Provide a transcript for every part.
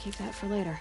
keep that for later.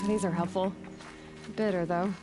These are helpful. Bitter, though.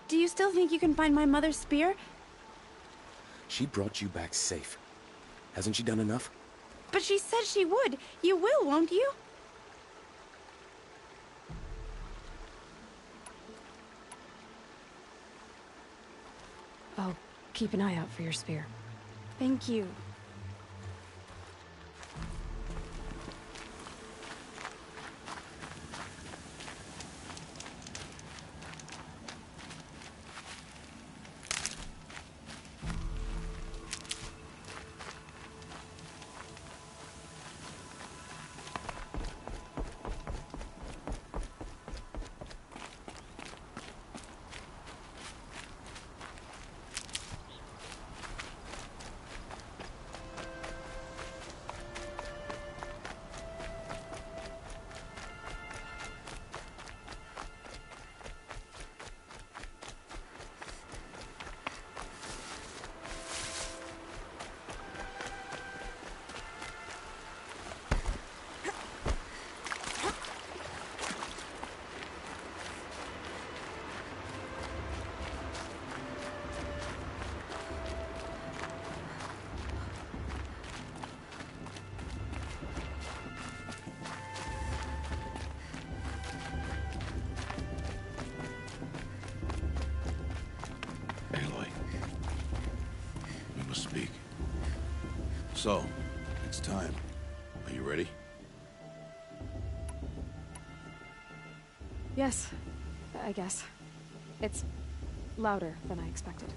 Do you still think you can find my mother's spear? She brought you back safe. Hasn't she done enough? But she said she would. You will, won't you? I'll keep an eye out for your spear. Thank you. So, it's time. Are you ready? Yes, I guess. It's louder than I expected.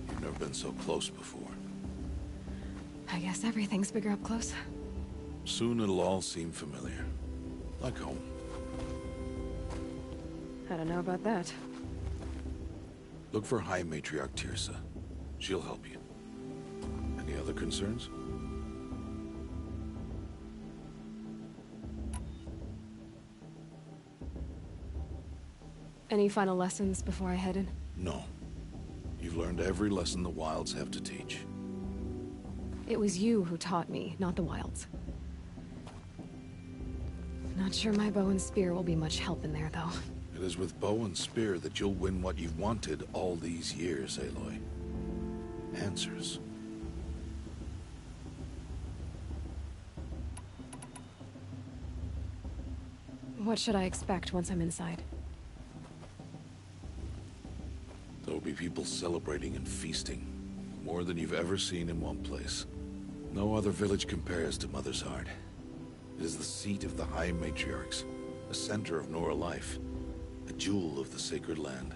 You've never been so close before. I guess everything's bigger up close. Soon it'll all seem familiar. Like home. I don't know about that. Look for High Matriarch Tirsa. She'll help you. Any other concerns? Any final lessons before I head in? No. You've learned every lesson the Wilds have to teach. It was you who taught me, not the Wilds. Not sure my bow and spear will be much help in there, though. It is with bow and spear that you'll win what you've wanted all these years, Aloy. Answers. What should I expect once I'm inside? There will be people celebrating and feasting. More than you've ever seen in one place. No other village compares to Mother's Heart. It is the seat of the High Matriarchs, a center of Nora life, a jewel of the sacred land.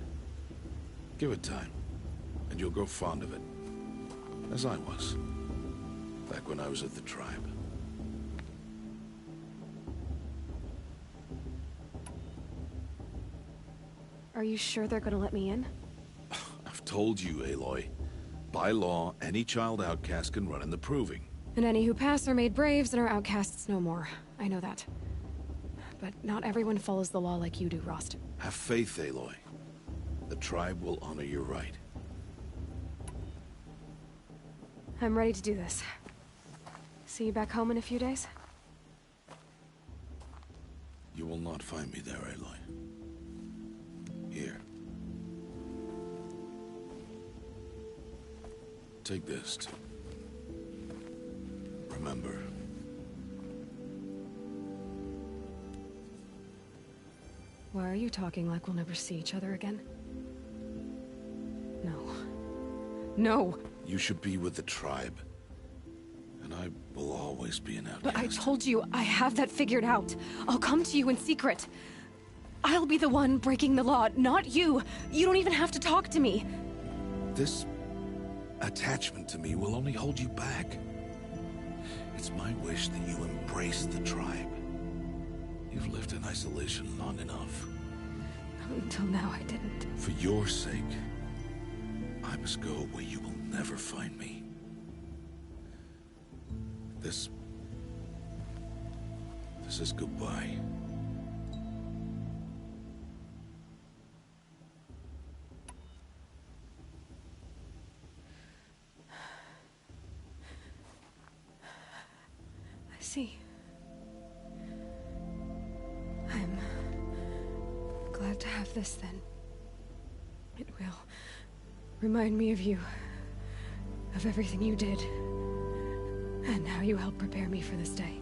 Give it time, and you'll grow fond of it. As I was, back when I was at the tribe. Are you sure they're gonna let me in? I've told you, Aloy. By law, any child outcast can run in the Proving. And any who pass are made braves and are outcasts no more. I know that. But not everyone follows the law like you do, Rost. Have faith, Aloy. The tribe will honor your right. I'm ready to do this. See you back home in a few days? You will not find me there, Aloy. Here. Take this, too. Remember. Why are you talking like we'll never see each other again? No. No! You should be with the tribe. And I will always be an outcast. But I told you, I have that figured out. I'll come to you in secret. I'll be the one breaking the law, not you. You don't even have to talk to me. This attachment to me will only hold you back. It's my wish that you embrace the tribe. You've lived in isolation long enough. Until now, I didn't. For your sake, I must go where you will never find me. This is goodbye. I see. I'm glad to have this then. It will remind me of you, of everything you did, and how you helped prepare me for this day.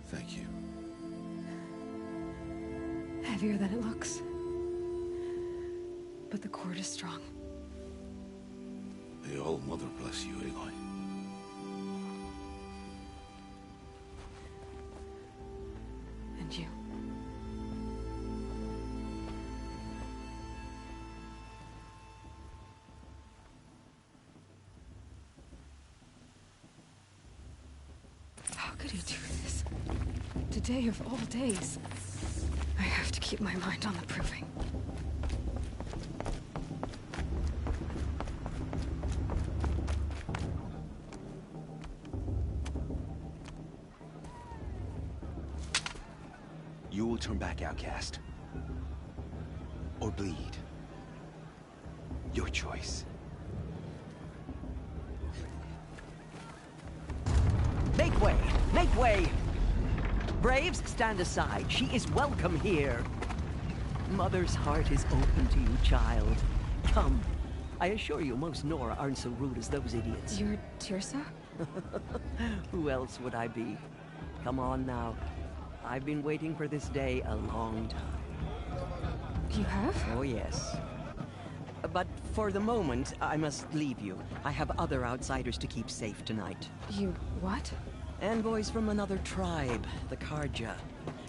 Thank you. Heavier than it looks. But the cord is strong. May All Mother bless you, Aloy. And you. How could he do this? Today of all days. I have to keep my mind on the proving. You will turn back, outcast. Or bleed. Your choice. Make way! Make way! Braves, stand aside. She is welcome here. Mother's heart is open to you, child. Come. I assure you, most Nora aren't so rude as those idiots. You're Tirsa? Who else would I be? Come on now. I've been waiting for this day a long time. You have? Oh, yes. But for the moment, I must leave you. I have other outsiders to keep safe tonight. You what? Envoys from another tribe, the Karja.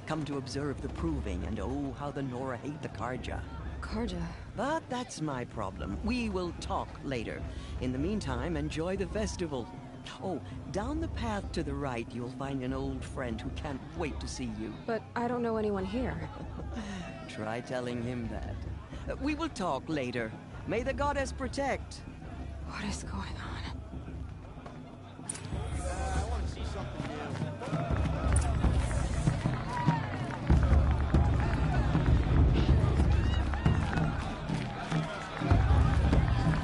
Come to observe the proving, and oh, how the Nora hate the Karja. Karja. But that's my problem. We will talk later. In the meantime, enjoy the festival. Oh, down the path to the right, you'll find an old friend who can't wait to see you. But I don't know anyone here. Try telling him that. We will talk later. May the goddess protect. What is going on? I want to see something new.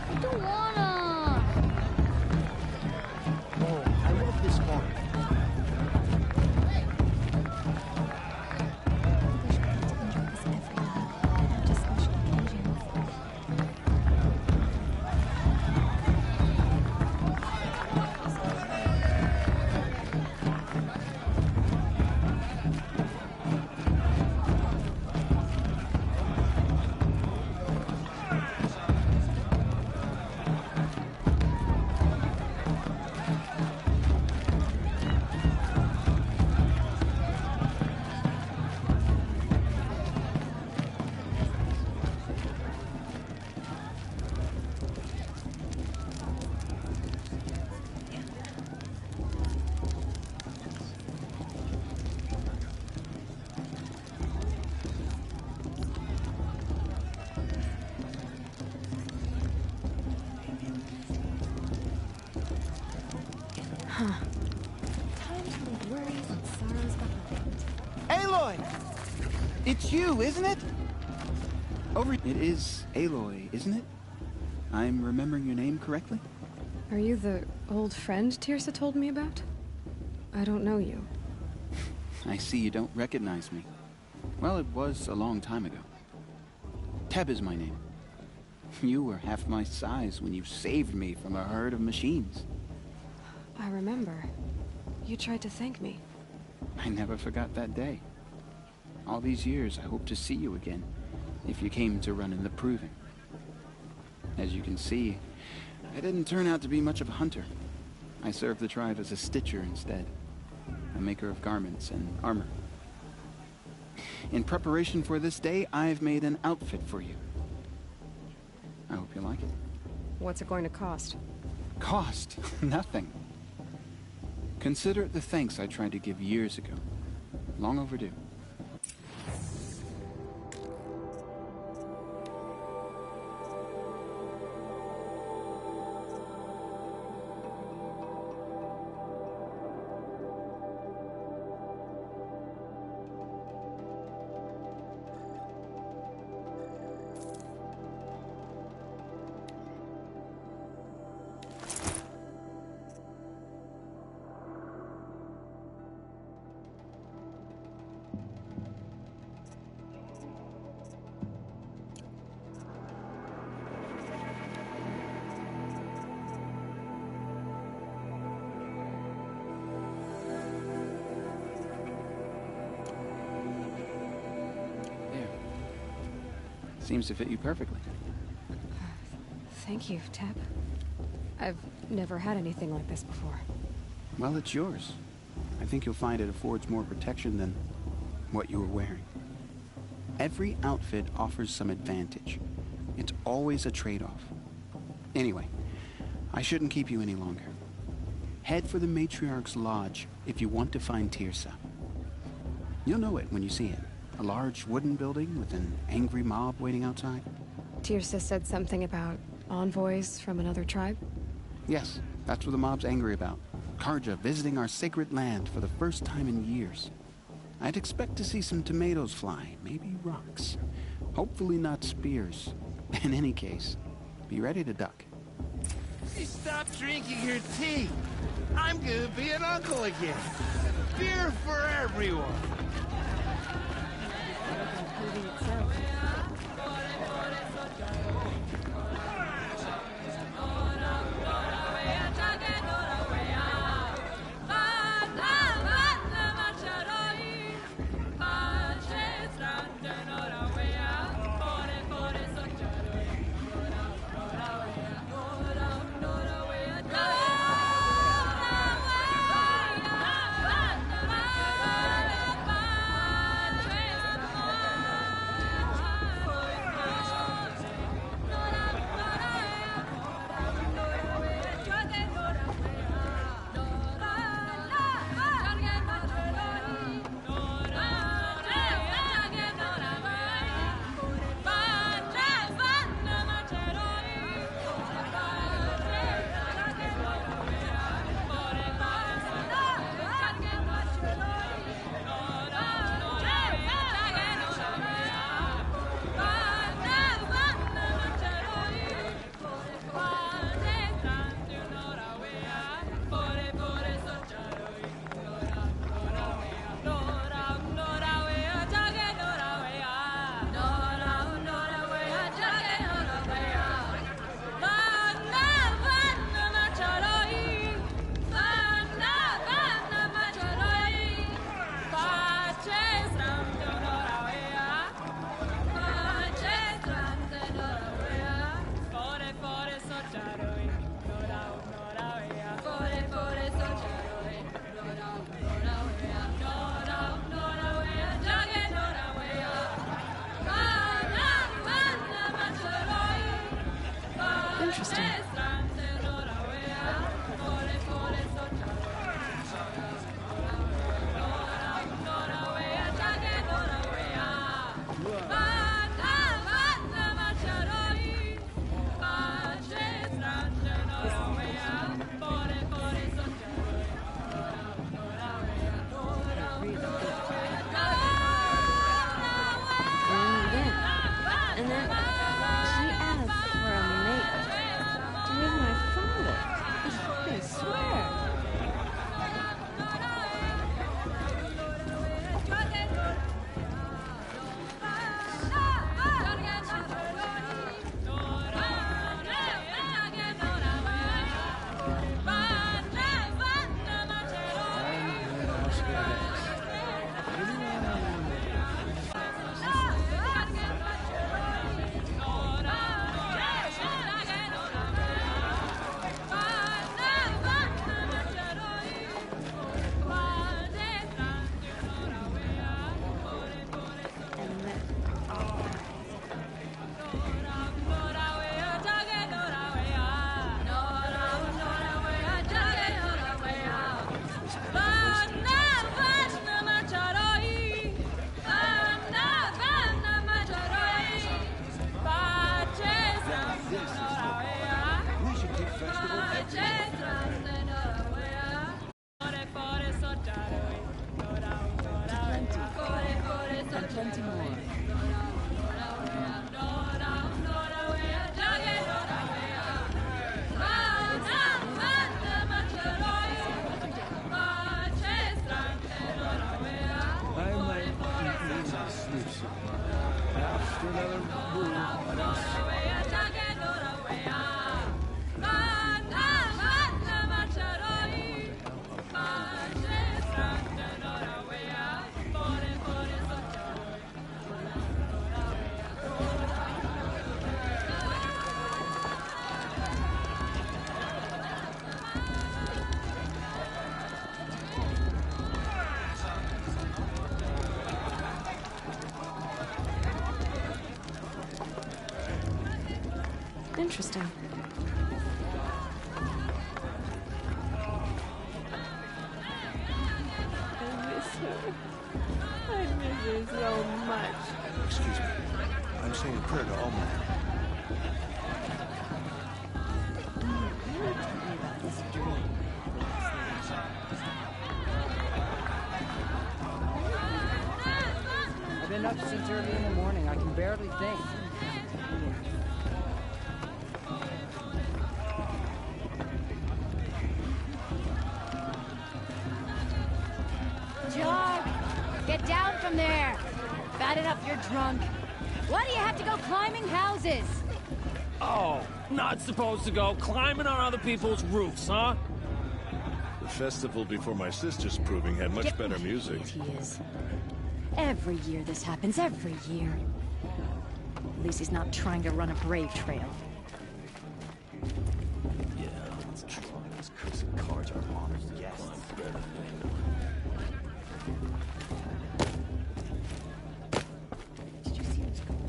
I don't wanna. Oh, I love this car. Time to leave worries and sorrows behind. Aloy! It's you, isn't it? It is Aloy, isn't it? I'm remembering your name correctly? Are you the old friend Tirsa told me about? I don't know you. I see you don't recognize me. Well, it was a long time ago. Teb is my name. You were half my size when you saved me from a herd of machines. I remember. You tried to thank me. I never forgot that day. All these years, I hope to see you again, if you came to run in the proving. As you can see, I didn't turn out to be much of a hunter. I served the tribe as a stitcher instead, a maker of garments and armor. In preparation for this day, I've made an outfit for you. I hope you like it. What's it going to cost? Cost? Nothing. Consider it the thanks I tried to give years ago. Long overdue. Seems to fit you perfectly. Thank you, Teb. I've never had anything like this before. Well, it's yours. I think you'll find it affords more protection than what you were wearing. Every outfit offers some advantage. It's always a trade-off. Anyway, I shouldn't keep you any longer. Head for the Matriarch's Lodge if you want to find Tirsa. You'll know it when you see it. A large wooden building with an angry mob waiting outside. Tirsa said something about envoys from another tribe? Yes, that's what the mob's angry about. Karja visiting our sacred land for the first time in years. I'd expect to see some tomatoes fly, maybe rocks. Hopefully not spears. In any case, be ready to duck. Stop drinking your tea. I'm gonna be an uncle again. Beer for everyone. interesting. I miss her. I miss her so much. Excuse me. I'm saying a prayer to All Mother. You were telling me about this dream. I've been up since early in the morning. I can barely think. George, get down from there. Bad enough you're drunk. Why do you have to go climbing houses? Oh, not supposed to go climbing on other people's roofs, huh? The festival before my sister's proving had much better music. He is. Every year this happens, every year. At least he's not trying to run a brave trail. Yeah, let's try. These cursed cards are honored guests. Did you see what's going on?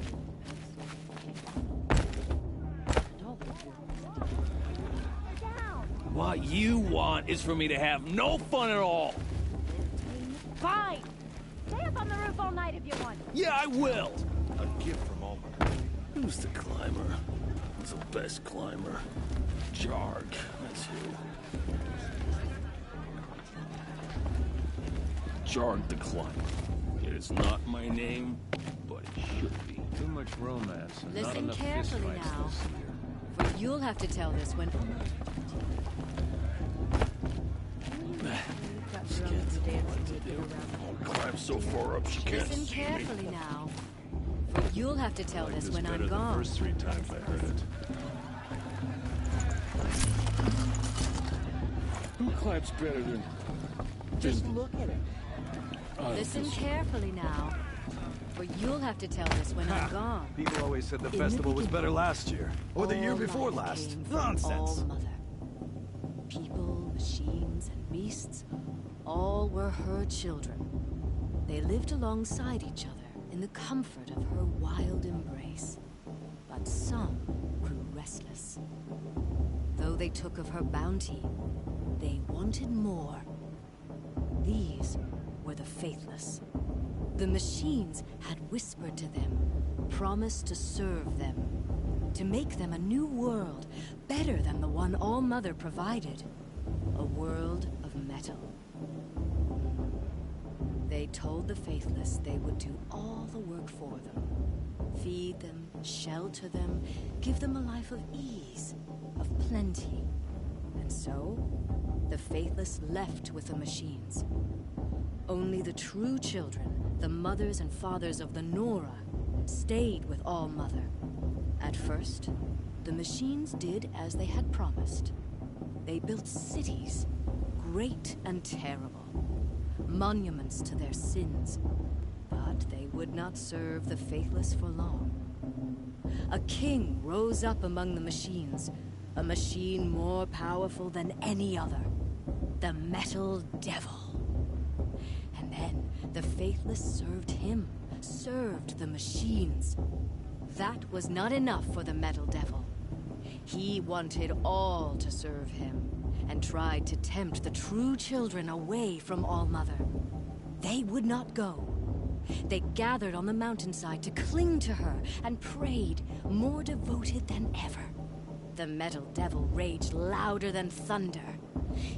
What you want is for me to have no fun at all. Fine! Stay up on the roof all night if you want. Yeah, I will. A gift from All Mother. Who's the climber? Who's the best climber? Jarg, that's who. Jarg the climber. It is not my name, but it should be. Too much romance and not Listen enough carefully fistfights now. this year. For you'll have to tell this when... Don't climb so far up she can't Listen see me. carefully now. For you'll have to tell this when I'm The gone. first 3 times I heard it. Who climbs better than... Just look at it. Listen carefully now. For you'll have to tell this when I'm gone. People always said the In the festival was better beginning, last year. Or the year all before life last. came from Nonsense. All Mother. People, machines, and beasts, all were her children. They lived alongside each other in the comfort of her wild embrace. But some grew restless. Though they took of her bounty, they wanted more. These were the faithless. The machines had whispered to them, promised to serve them, to make them a new world, better than the one All Mother provided. A world of metal. They told the faithless they would do all the work for them. Feed them, shelter them, give them a life of ease, of plenty. And so, the faithless left with the machines. Only the true children, the mothers and fathers of the Nora, stayed with All Mother. At first, the machines did as they had promised. They built cities, great and terrible, monuments to their sins, but they would not serve the faithless for long. A king rose up among the machines, a machine more powerful than any other, the Metal Devil. And then the faithless served him, served the machines. That was not enough for the Metal Devil. He wanted all to serve him, and tried to tempt the true children away from All Mother. They would not go. They gathered on the mountainside to cling to her and prayed, more devoted than ever. The Metal Devil raged louder than thunder.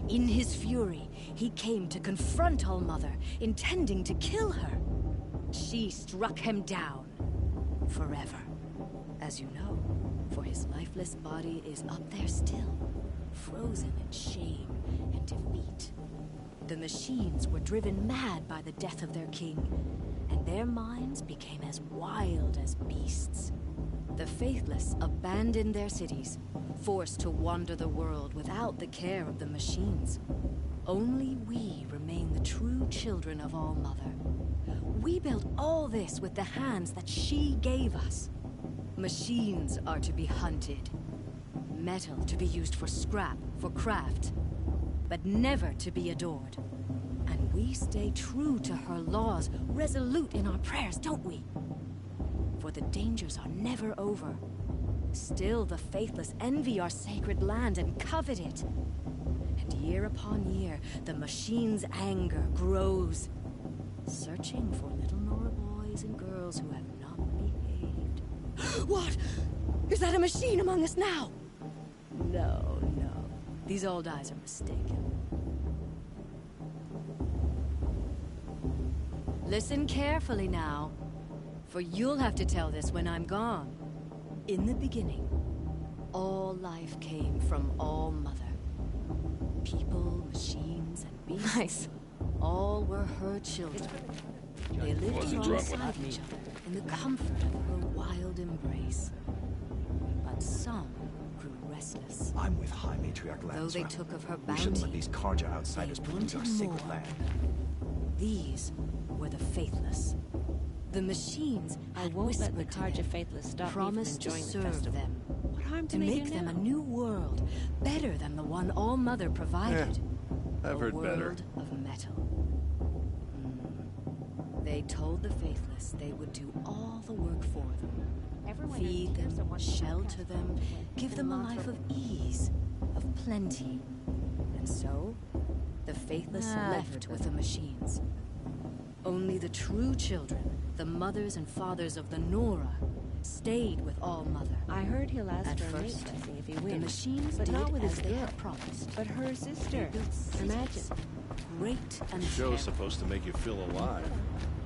In his fury, he came to confront All Mother, intending to kill her. She struck him down forever, as you know, for his lifeless body is up there still, frozen in shame and defeat. The machines were driven mad by the death of their king, and their minds became as wild as beasts. The faithless abandoned their cities, forced to wander the world without the care of the machines. Only we remain the true children of All Mother. We built all this with the hands that she gave us. Machines are to be hunted. Metal to be used for scrap, for craft. But never to be adored. And we stay true to her laws, resolute in our prayers, don't we? For the dangers are never over. Still the faithless envy our sacred land and covet it. And year upon year, the machine's anger grows, searching for little Nora boys and girls who have not behaved. What? Is that a machine among us now? No, no. These old eyes are mistaken. Listen carefully now, for you'll have to tell this when I'm gone. In the beginning, all life came from All Mother. People, machines, and beasts. Nice. All were her children. They lived Wasn't drunk alongside each other in the comfort of her wild embrace. But some grew restless. I'm with High Matriarch Lansra. Though they took of her We shouldn't let bounty, these Karja outsiders they pollute our wanted sacred more. land. These were the faithless. The machines I had won't let the whispered to Karja them, faithless stop me from promised to enjoying the serve festival. them, What harm to do they make do them now? a new world, better than the one All Mother provided. I've a heard world better. of metal. They told the faithless they would do all the work for them. Everyone Feed here's the them, one shelter podcast them, with give them a life of ease, of plenty. And so, the faithless left with the machines. Only the true children, the mothers and fathers of the Nora, stayed with All Mother. I heard he'll ask At for a mate first, blessing if he the wins. machines but did not with as his they girl. had promised. But her They sister. built cities, Imagine. great and Show's terrible. supposed to make you feel alive.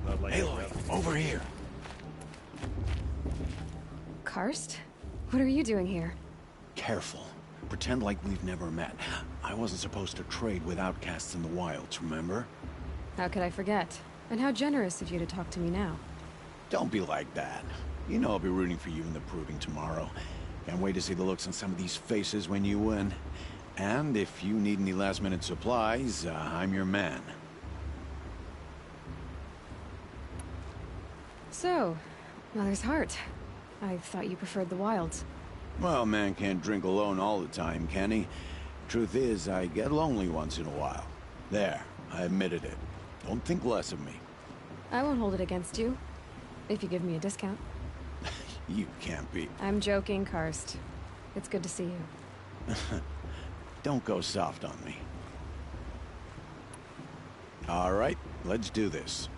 Not like Aloy, over here. Karst? What are you doing here? Careful. Pretend like we've never met. I wasn't supposed to trade with outcasts in the wilds, remember? How could I forget? And how generous of you to talk to me now. Don't be like that. You know I'll be rooting for you in the proving tomorrow. Can't wait to see the looks on some of these faces when you win. And if you need any last-minute supplies, I'm your man. So, Mother's Heart. I thought you preferred the wilds. Well, man can't drink alone all the time, can he? Truth is, I get lonely once in a while. There, I admitted it. Don't think less of me. I won't hold it against you. If you give me a discount. You can't be. I'm joking, Karst. It's good to see you. Don't go soft on me. All right, let's do this.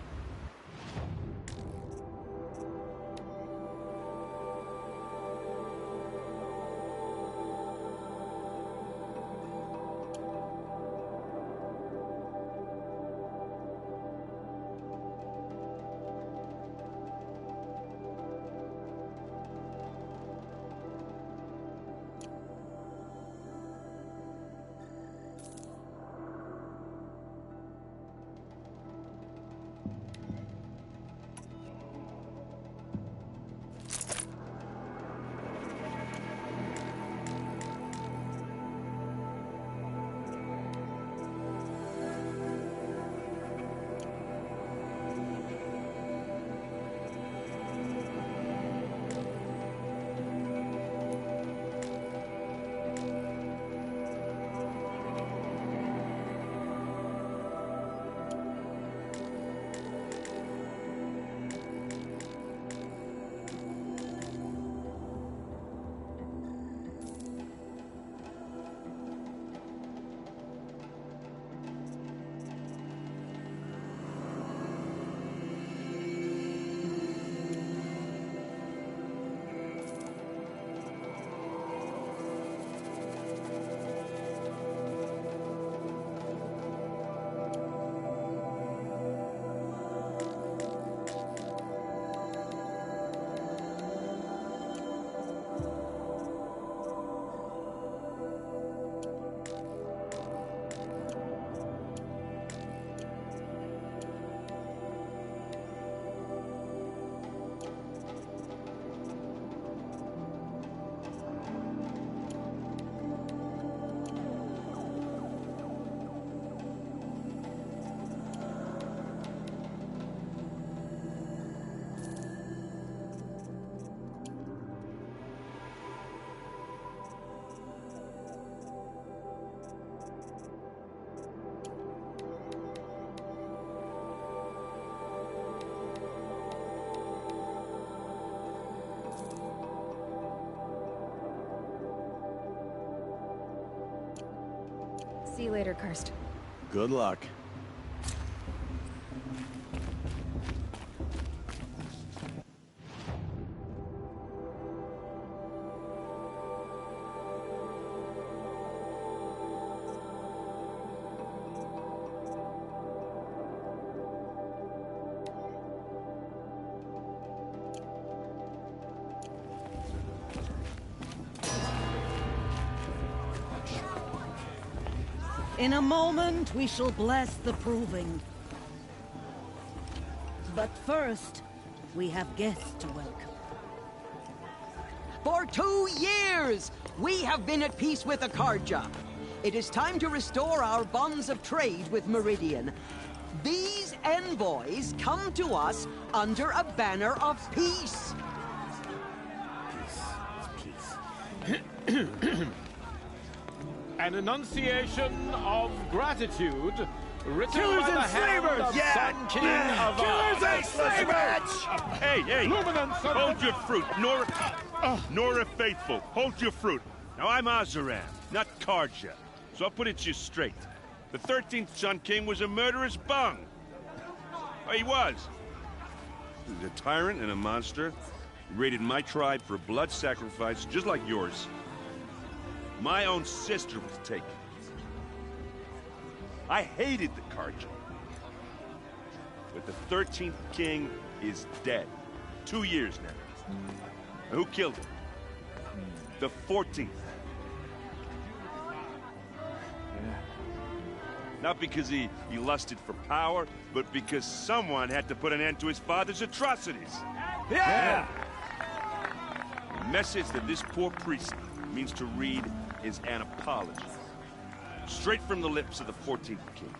See you later, Karst. Good luck. In a moment, we shall bless the proving. But first, we have guests to welcome. For 2 years, we have been at peace with Akarja. It is time to restore our bonds of trade with Meridian. These envoys come to us under a banner of peace. An enunciation of gratitude written Killers by the and hand slavers! of Yeah! Sun King of Killers and slavers! Hey! Luminance of Hold your fruit, Nora Faithful. Hold your fruit. Now I'm Azaram, not Karja, so I'll put it to you straight. The 13th Sun King was a murderous bung. Oh, he was. He was a tyrant and a monster. He raided my tribe for a blood sacrifice, just like yours. My own sister was taken. I hated the Karja. But the 13th king is dead. 2 years now. And who killed him? The 14th. Not because he lusted for power, but because someone had to put an end to his father's atrocities. Yeah! The message that this poor priest means to read is an apology. Straight from the lips of the 14th king.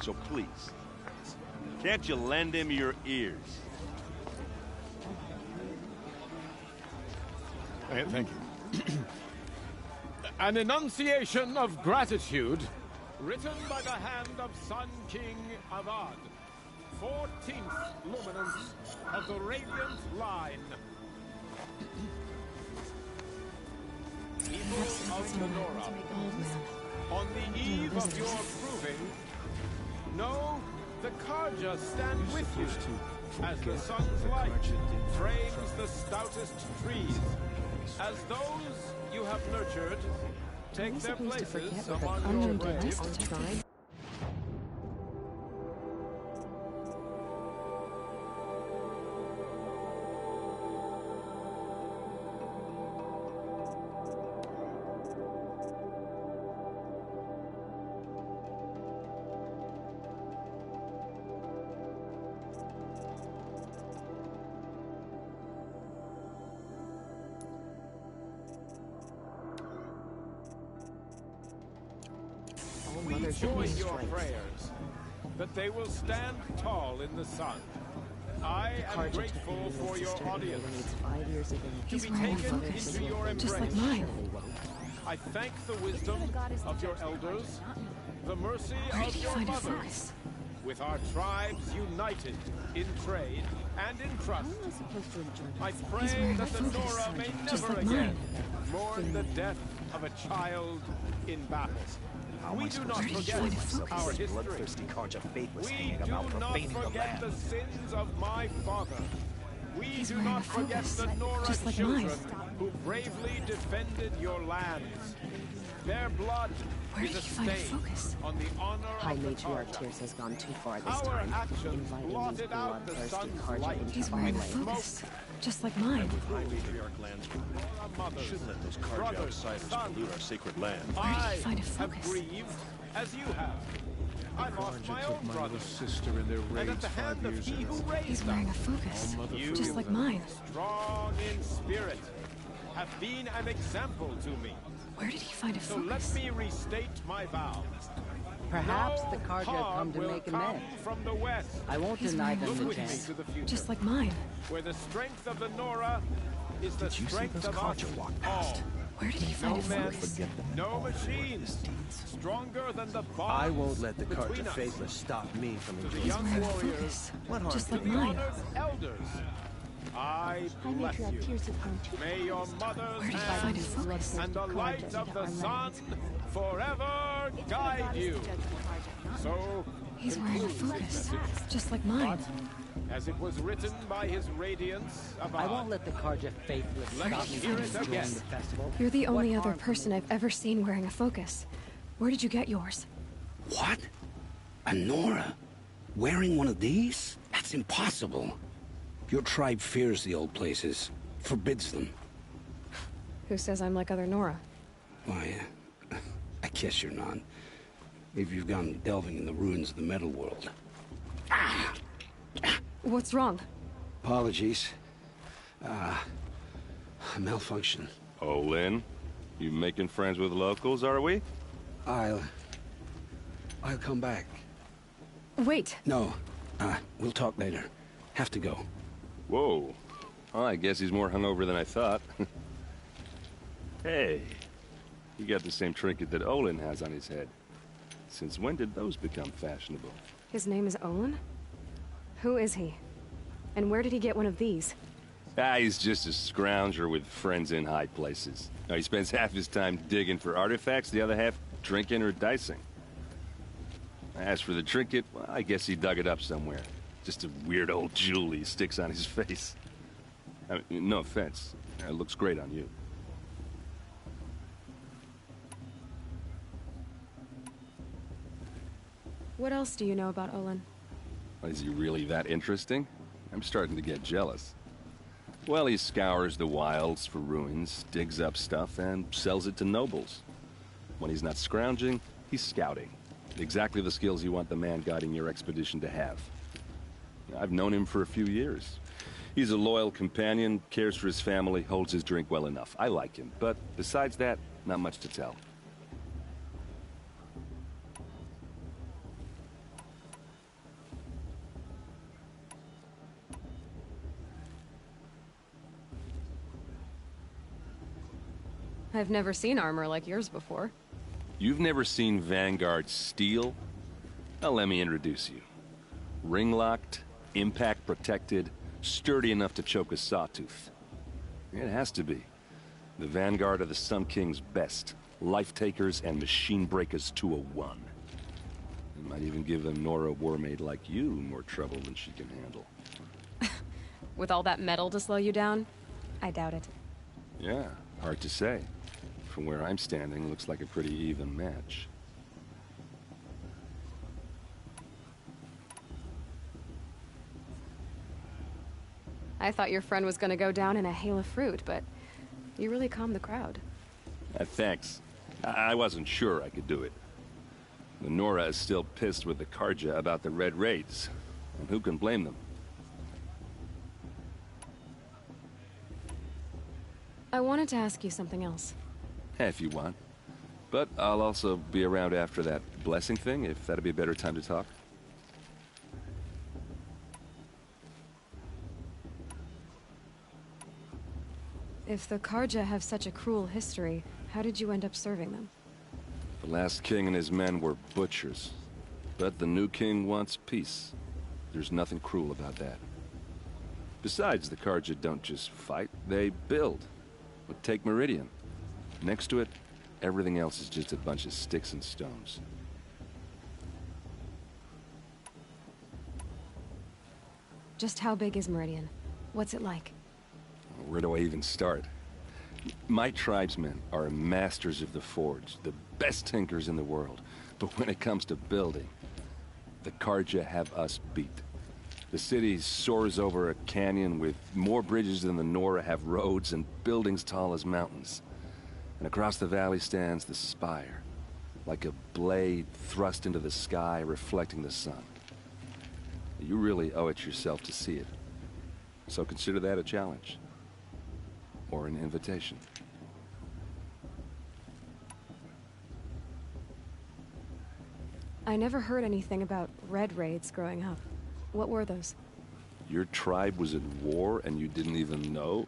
So please, can't you lend him your ears? Thank you. An enunciation of gratitude written by the hand of Sun King Avad, 14th luminance of the Radiant Line. People of Lenora, on the eve of your proving, know the Karja stand with you, as the sun's light frames the stoutest trees. As those you have nurtured take their places among your braves, we join your prayers that they will stand tall in the sun. I am grateful for your audience. To be taken into your embrace. I thank the wisdom of your elders, the mercy of your mothers. With our tribes united in trade and in trust, I pray that the Nora may never again mourn the death of a child in battle. We do not forget our history. We do not forget the sins of my father. We do not forget the Nora children who bravely defended your lands. Their blood is a stain on the honor High of the Matriarch Karja. Tears has gone too far this Our time, actions inviting these blotted out the bloodthirsty sun's Karja light. into He's our wearing a land. focus, just like mine. High Matriarch lands. We shouldn't let those Karja outsiders pollute our sacred land. I find a have focus? grieved as you have. I lost my own brother. sister in their And at the hand of he who raised He's wearing a focus, You, just like mine. strong in spirit, have been an example to me. Where did he find a So let focus? me restate my vow. Perhaps No the Karja harm come to will make come amends. from the west. I won't He's deny wearing a them the Look with me chance. to the future, Just like mine. where the strength of the Nora is the Did you see strength those of us Karja walk all. past? Where did he find No a men, focus? no machines, stronger than the bonds I won't let the between Karja us. faithless stop me from To the enjoying young Wearing a warriors, focus, What harm just to like the mine. honored elders, I bless you. May your mother's Where did he find a hand focus? and the light of the sun forever Nora guide you. So, He's wearing a focus, just like mine. but, as it was written by his radiance above, I won't let the Karja faithless Let's stop me hear from it enjoying again. the festival. You're the only What other harm person I've ever seen wearing a focus. Where did you get yours? What? A Nora? Wearing one of these? That's impossible. Your tribe fears the old places, forbids them. Who says I'm like other Nora? Why, I guess you're not. If you've gone delving in the ruins of the metal world. What's wrong? Apologies. A malfunction. Oh, Lynn? You making friends with locals, are we? I'll come back. Wait. No. We'll talk later. Have to go. Whoa. Well, I guess he's more hungover than I thought. Hey. You got the same trinket that Olin has on his head. Since when did those become fashionable? His name is Olin? Who is he? And where did he get one of these? He's just a scrounger with friends in high places. Now, he spends half his time digging for artifacts, the other half drinking or dicing. As for the trinket, well, I guess he dug it up somewhere. Just a weird old jewel he sticks on his face. I mean, no offense. It looks great on you. What else do you know about Olin? Is he really that interesting? I'm starting to get jealous. Well, he scours the wilds for ruins, digs up stuff, and sells it to nobles. When he's not scrounging, he's scouting. Exactly the skills you want the man guiding your expedition to have. I've known him for a few years. He's a loyal companion, cares for his family, holds his drink well enough. I like him, but besides that, not much to tell. I've never seen armor like yours before. You've never seen Vanguard steel? Well, let me introduce you. Ring-locked, impact-protected, sturdy enough to choke a sawtooth. It has to be. The Vanguard are the Sun King's best. Life-takers and machine-breakers to a one. It might even give a Nora warmaid like you more trouble than she can handle. With all that metal to slow you down? I doubt it. Yeah, hard to say. From where I'm standing, looks like a pretty even match. I thought your friend was gonna go down in a hail of fruit, but you really calmed the crowd. Thanks. I wasn't sure I could do it. The Nora is still pissed with the Karja about the Red Raids, and who can blame them? I wanted to ask you something else. If you want. But I'll also be around after that blessing thing, if that'd be a better time to talk. If the Karja have such a cruel history, how did you end up serving them? The last king and his men were butchers. But the new king wants peace. There's nothing cruel about that. Besides, the Karja don't just fight, they build. But take Meridian. Next to it, everything else is just a bunch of sticks and stones. Just how big is Meridian? What's it like? Where do I even start? My tribesmen are masters of the forge, the best tinkers in the world. But when it comes to building, the Karja have us beat. The city soars over a canyon with more bridges than the Nora have roads and buildings tall as mountains. And across the valley stands the spire, like a blade thrust into the sky reflecting the sun. You really owe it yourself to see it. So consider that a challenge. Or an invitation. I never heard anything about Red Raids growing up. What were those? Your tribe was at war and you didn't even know?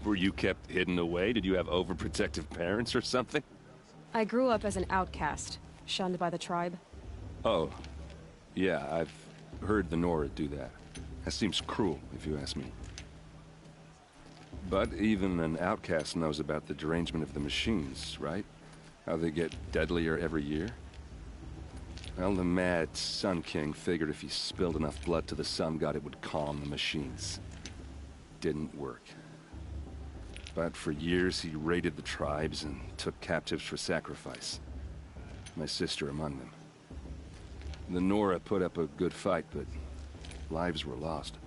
Were you kept hidden away? Did you have overprotective parents or something? I grew up as an outcast, shunned by the tribe. Oh, yeah, I've heard the Nora do that. That seems cruel, if you ask me. But even an outcast knows about the derangement of the machines, right? How they get deadlier every year? Well, the mad Sun King figured if he spilled enough blood to the Sun God, it would calm the machines. Didn't work. But for years, he raided the tribes and took captives for sacrifice. My sister among them. The Nora put up a good fight, but lives were lost.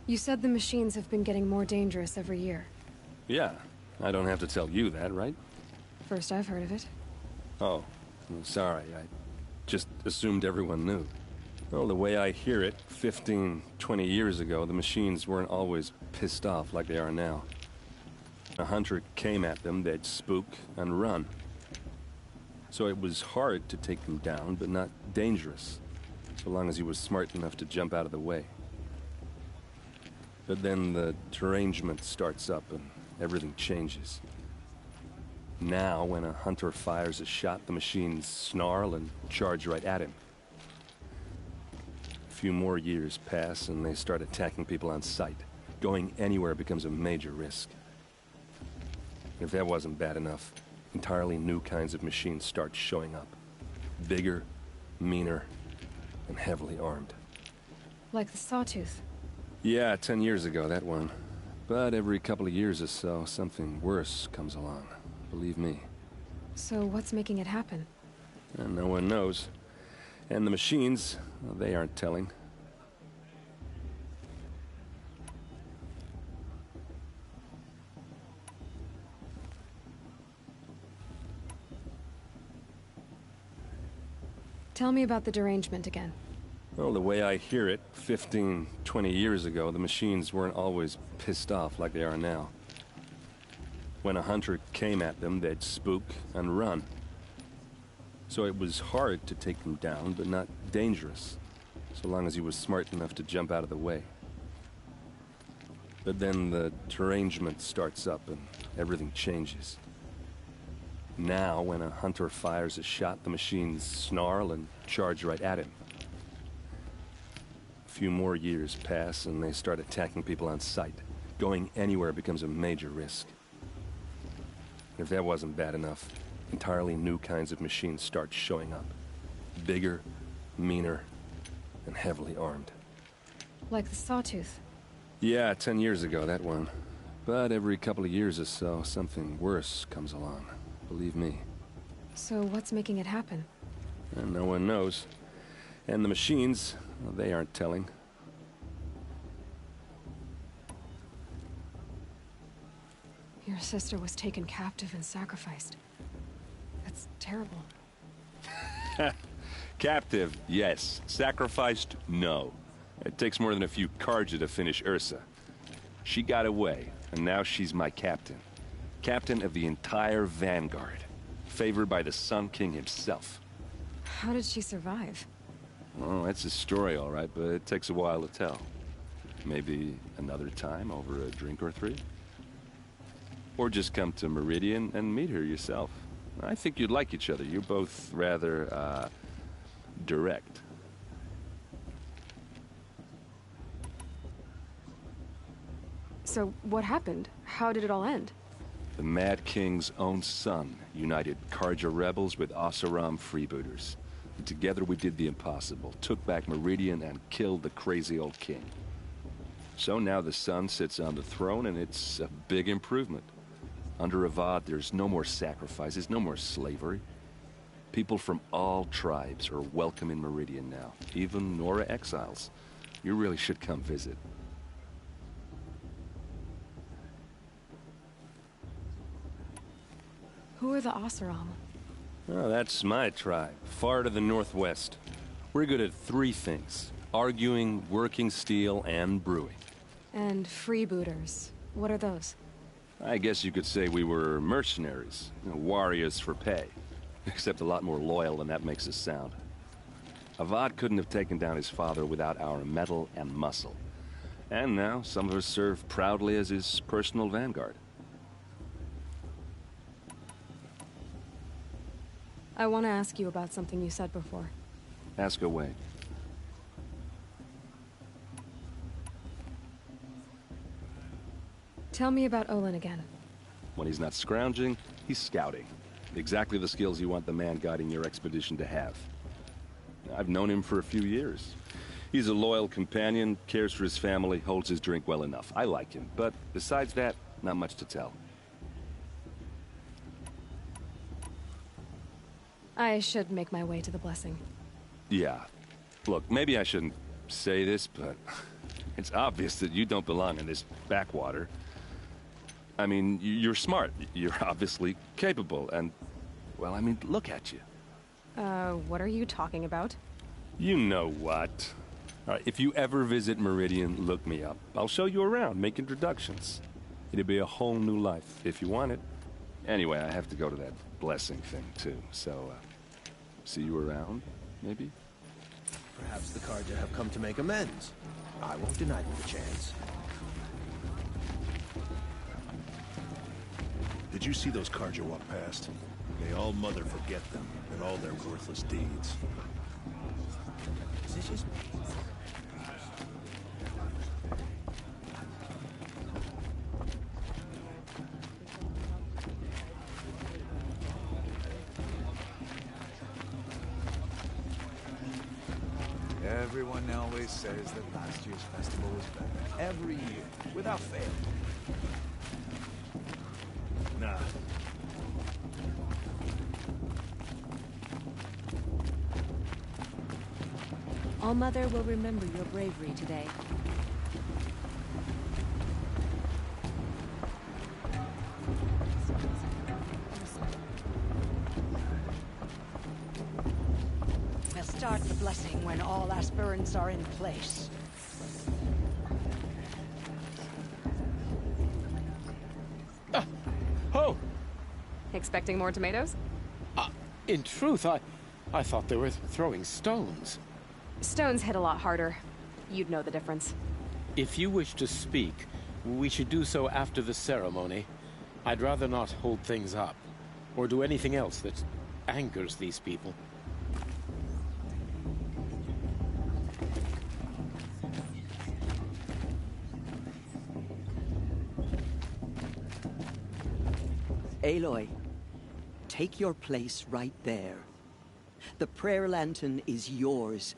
You said the machines have been getting more dangerous every year. Yeah, I don't have to tell you that, right? First I've heard of it. Oh, I'm sorry. I just assumed everyone knew. Well, the way I hear it, 15, 20 years ago, the machines weren't always pissed off like they are now. A hunter came at them, they'd spook and run. So it was hard to take them down, but not dangerous, so long as he was smart enough to jump out of the way. But then the derangement starts up and everything changes. Now, when a hunter fires a shot, the machines snarl and charge right at him. A few more years pass and they start attacking people on sight. Going anywhere becomes a major risk. If that wasn't bad enough, entirely new kinds of machines start showing up. Bigger, meaner, and heavily armed. Like the Sawtooth. Yeah, 10 years ago, that one. But every couple of years or so, something worse comes along. Believe me. So what's making it happen? And no one knows. And the machines, well, they aren't telling. Tell me about the derangement again. Well, the way I hear it, 15, 20 years ago, the machines weren't always pissed off like they are now. When a hunter came at them, they'd spook and run. So it was hard to take them down, but not dangerous, so long as he was smart enough to jump out of the way. But then the derangement starts up and everything changes. Now, when a hunter fires a shot, the machines snarl and charge right at him. A few more years pass and they start attacking people on sight. Going anywhere becomes a major risk. If that wasn't bad enough, entirely new kinds of machines start showing up. Bigger, meaner, and heavily armed. Like the Sawtooth. Yeah, 10 years ago, that one. But every couple of years or so, something worse comes along. Believe me. So what's making it happen? And no one knows. And the machines, well, they aren't telling. Your sister was taken captive and sacrificed. That's terrible. Captive, yes. Sacrificed, no. It takes more than a few Carja to finish Ursa. She got away, and now she's my captain. Captain of the entire Vanguard. Favored by the Sun King himself. How did she survive? Well, that's a story, all right, but it takes a while to tell. Maybe another time over a drink or three? Or just come to Meridian and meet her yourself. I think you'd like each other. You're both rather, direct. So what happened? How did it all end? The Mad King's own son united Carja rebels with Oseram freebooters. And together we did the impossible, took back Meridian and killed the crazy old king. So now the son sits on the throne and it's a big improvement. Under Avad, there's no more sacrifices, no more slavery. People from all tribes are welcome in Meridian now, even Nora exiles. You really should come visit. Who are the Oseram? Oh, that's my tribe, far to the northwest. We're good at three things: arguing, working steel, and brewing. And freebooters. What are those? I guess you could say we were mercenaries, warriors for pay. Except a lot more loyal than that makes us sound. Avad couldn't have taken down his father without our metal and muscle. And now, some of us serve proudly as his personal vanguard. I want to ask you about something you said before. Ask away. Tell me about Olin again. When he's not scrounging, he's scouting. Exactly the skills you want the man guiding your expedition to have. I've known him for a few years. He's a loyal companion, cares for his family, holds his drink well enough. I like him, but besides that, not much to tell. I should make my way to the blessing. Yeah. Look, maybe I shouldn't say this, but it's obvious that you don't belong in this backwater. I mean, you're smart. You're obviously capable, and, well, I mean, look at you. What are you talking about? You know what. All right, if you ever visit Meridian, look me up. I'll show you around, make introductions. It'll be a whole new life, if you want it. Anyway, I have to go to that blessing thing, too, so, see you around, maybe? Perhaps the Karja have come to make amends. I won't deny them the chance. Did you see those Karja walk past? May all Mother forget them and all their worthless deeds. Is it just me? Everyone always says that last year's festival was better. Every year, without fail. Nah. All Mother will remember your bravery today. We'll start the blessing when all aspirants are in place. Oh! Expecting more tomatoes? In truth, I thought they were throwing stones. Stones hit a lot harder. You'd know the difference. If you wish to speak, we should do so after the ceremony. I'd rather not hold things up, or do anything else that angers these people. Aloy, take your place right there. The prayer lantern is yours.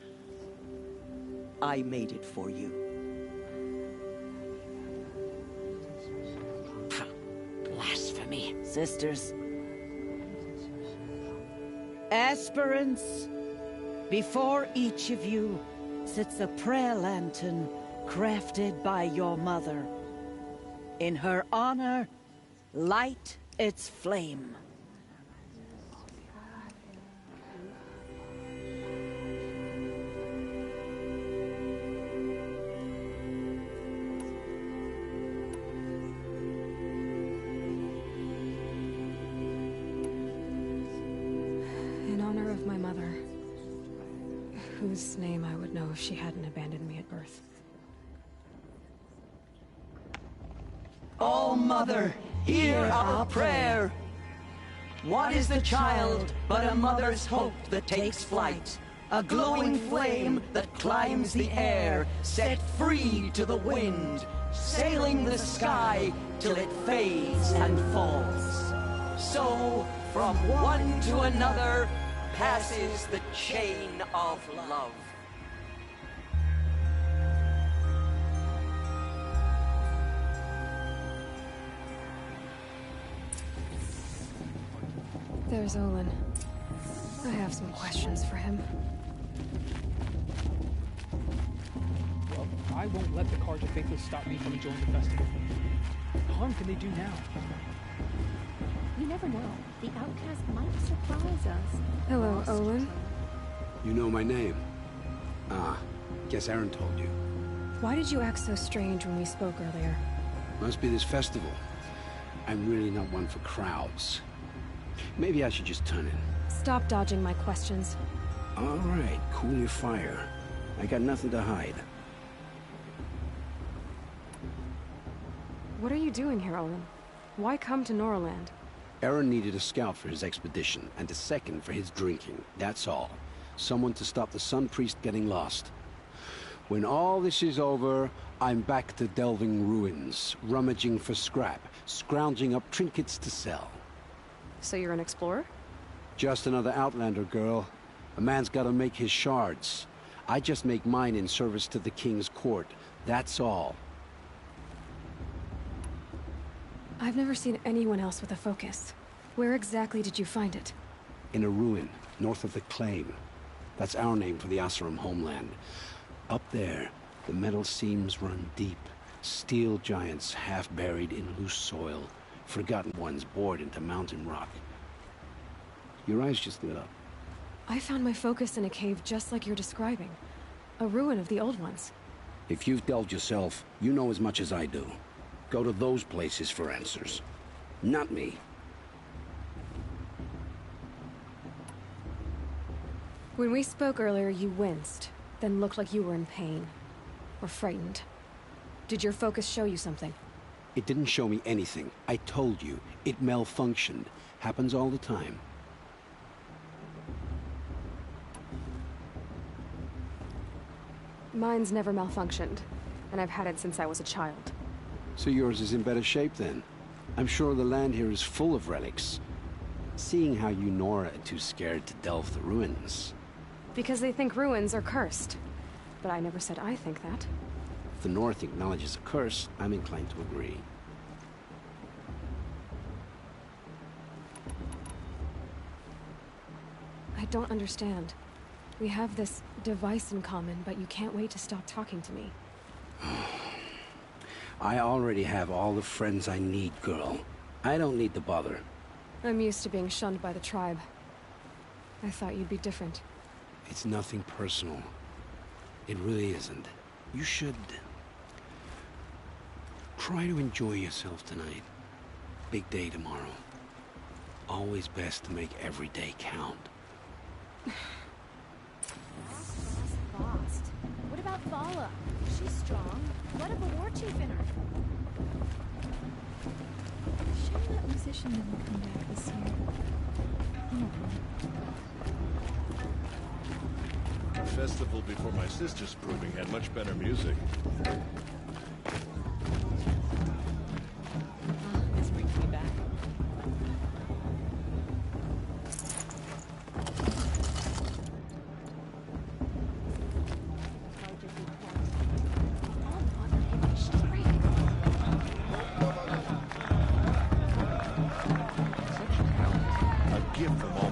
I made it for you. Blasphemy, sisters. Aspirants, before each of you sits a prayer lantern crafted by your mother. In her honor, light its flame. In honor of my mother, whose name I would know if she hadn't abandoned me at birth. All Mother, hear our prayer. What is the child but a mother's hope that takes flight? A glowing flame that climbs the air, set free to the wind, sailing the sky till it fades and falls. So, from one to another, passes the chain of love. There's Olin. I have some questions for him. Well, I won't let the Karja faithless stop me from enjoying the festival. What harm can they do now? You never know. The outcast might surprise us. Hello, Olin. You know my name? Guess Aaron told you. Why did you act so strange when we spoke earlier? Must be this festival. I'm really not one for crowds. Maybe I should just turn in. Stop dodging my questions. All right, cool your fire. I got nothing to hide. What are you doing here, Olin? Why come to Norland? Aaron needed a scout for his expedition, and a second for his drinking. That's all. Someone to stop the Sun Priest getting lost. When all this is over, I'm back to delving ruins, rummaging for scrap, scrounging up trinkets to sell. So you're an explorer? Just another Outlander, girl. A man's gotta make his shards. I just make mine in service to the King's court. That's all. I've never seen anyone else with a focus. Where exactly did you find it? In a ruin, north of the Claim. That's our name for the Oseram homeland. Up there, the metal seams run deep. Steel giants half buried in loose soil. Forgotten ones bored into mountain rock. Your eyes just lit up. I found my focus in a cave just like you're describing. A ruin of the old ones. If you've delved yourself, you know as much as I do. Go to those places for answers. Not me. When we spoke earlier, you winced, then looked like you were in pain. Or frightened. Did your focus show you something? It didn't show me anything. I told you. It malfunctioned. Happens all the time. Mine's never malfunctioned, and I've had it since I was a child. So yours is in better shape then. I'm sure the land here is full of relics. Seeing how you Nora are too scared to delve the ruins. Because they think ruins are cursed. But I never said I think that. If the North acknowledges a curse, I'm inclined to agree. I don't understand. We have this device in common, but you can't wait to stop talking to me. I already have all the friends I need, girl. I don't need to bother. I'm used to being shunned by the tribe. I thought you'd be different. It's nothing personal. It really isn't. You should... try to enjoy yourself tonight. Big day tomorrow. Always best to make every day count. Lost. What about Vala? She's strong. What of a war chief in her? Shame that musician didn't come back this year. The festival before my sister's proving had much better music. This brings me back. A gift from all.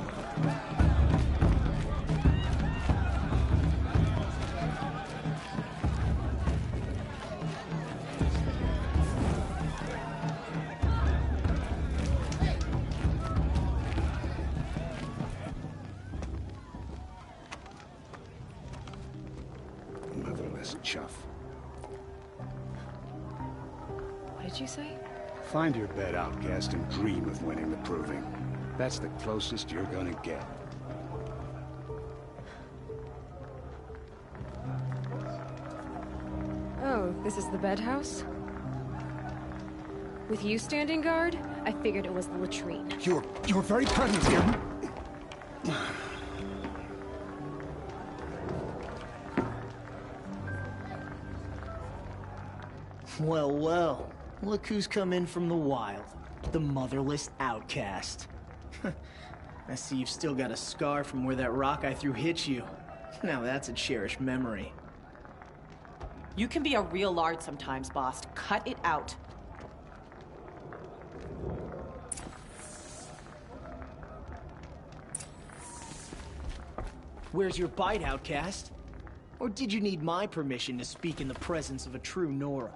Motherless chuff. What did you say? Find your bed, outcast, and dream of winning the proving. That's the closest you're gonna get. Oh, this is the bedhouse? With you standing guard, I figured it was the latrine. You're very present here. Well, well. Look who's come in from the wild. The motherless outcast. I see you've still got a scar from where that rock I threw hit you. Now that's a cherished memory. You can be a real lard sometimes, boss. Cut it out. Where's your bite, outcast? Or did you need my permission to speak in the presence of a true Nora?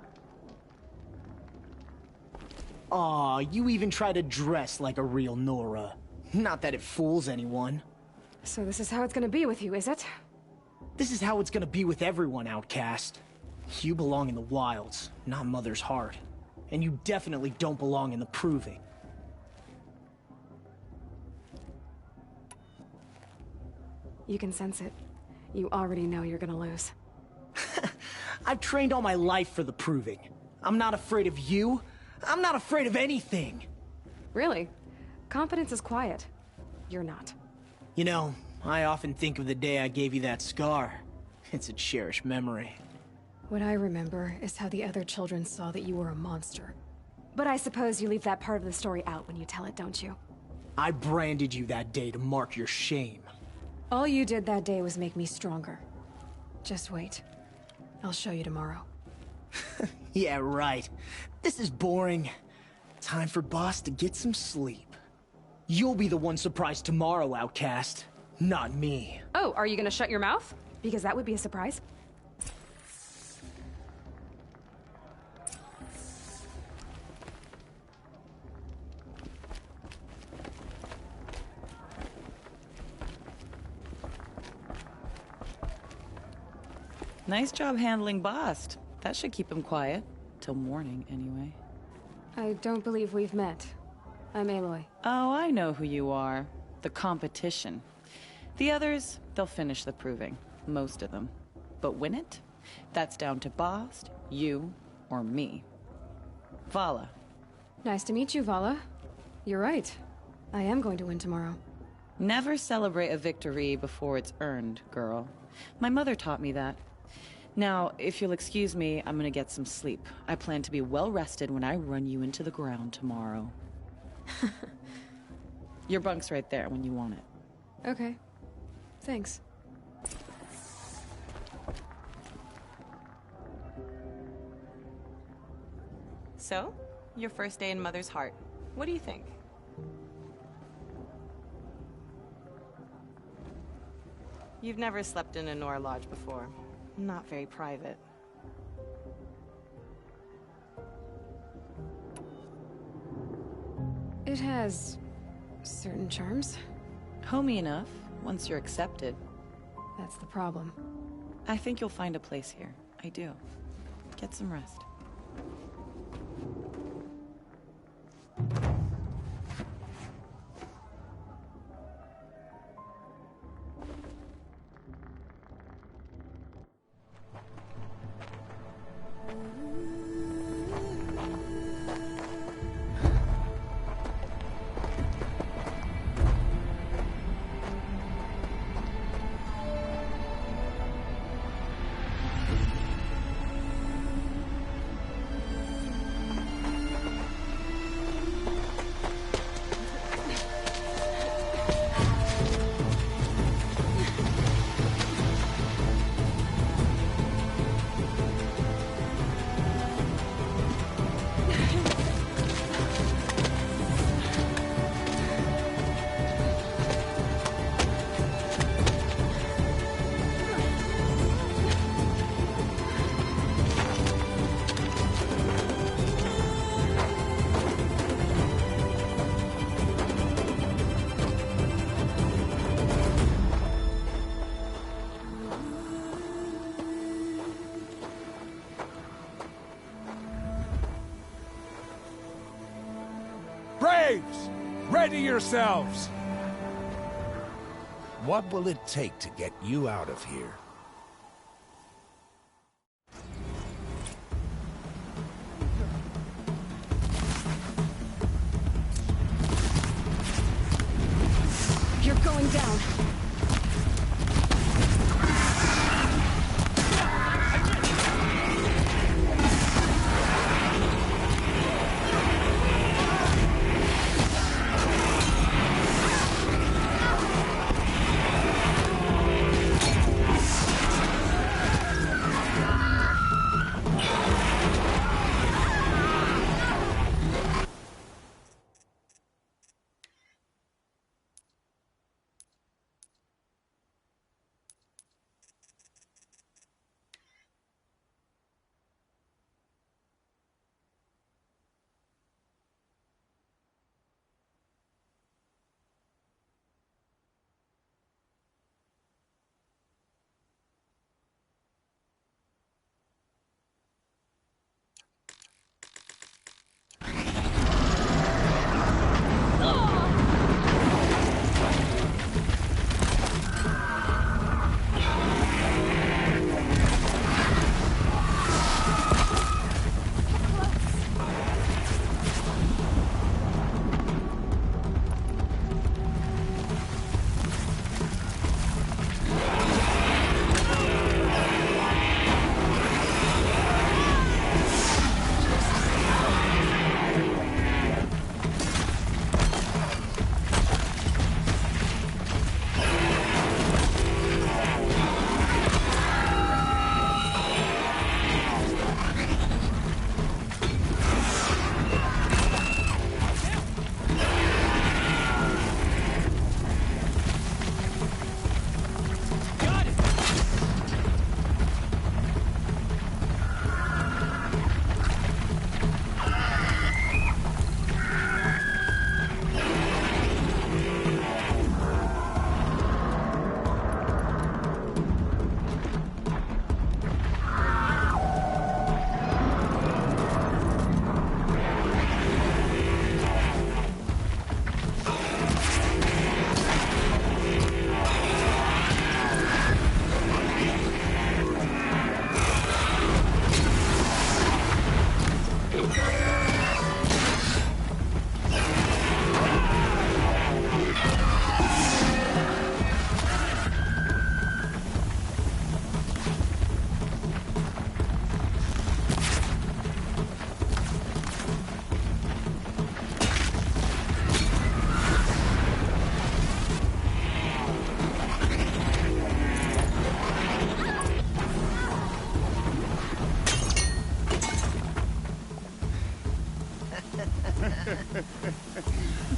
Aw, you even try to dress like a real Nora. Not that it fools anyone. So this is how it's gonna be with you, is it? This is how it's gonna be with everyone, outcast. You belong in the wilds, not Mother's Heart. And you definitely don't belong in the Proving. You can sense it. You already know you're gonna lose. I've trained all my life for the Proving. I'm not afraid of you. I'm not afraid of anything. Really? Confidence is quiet. You're not. You know, I often think of the day I gave you that scar. It's a cherished memory. What I remember is how the other children saw that you were a monster. But I suppose you leave that part of the story out when you tell it, don't you? I branded you that day to mark your shame. All you did that day was make me stronger. Just wait. I'll show you tomorrow. Yeah, right. This is boring. Time for Boss to get some sleep. You'll be the one surprised tomorrow, outcast. Not me. Oh, are you gonna shut your mouth? Because that would be a surprise. Nice job handling Bast. That should keep him quiet. Till morning, anyway. I don't believe we've met. I'm Aloy. Oh, I know who you are. The competition. The others, they'll finish the proving. Most of them. But win it? That's down to Bast, you, or me. Vala. Nice to meet you, Vala. You're right. I am going to win tomorrow. Never celebrate a victory before it's earned, girl. My mother taught me that. Now, if you'll excuse me, I'm gonna get some sleep. I plan to be well rested when I run you into the ground tomorrow. Your bunk's right there when you want it. Okay. Thanks. So, your first day in Mother's Heart. What do you think? You've never slept in a Nora Lodge before. Not very private. It has certain charms. Homey enough, once you're accepted. That's the problem. I think you'll find a place here. I do. Get some rest. Braves! Ready yourselves! What will it take to get you out of here? You're going down.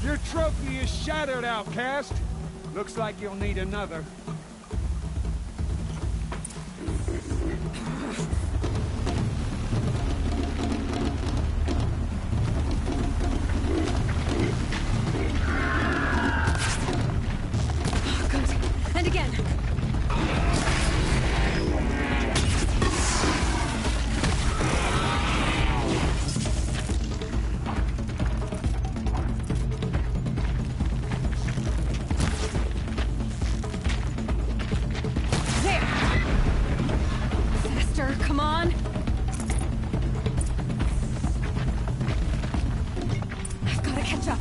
Your trophy is shattered, outcast. Looks like you'll need another. Good. And again. Come on! I've gotta catch up.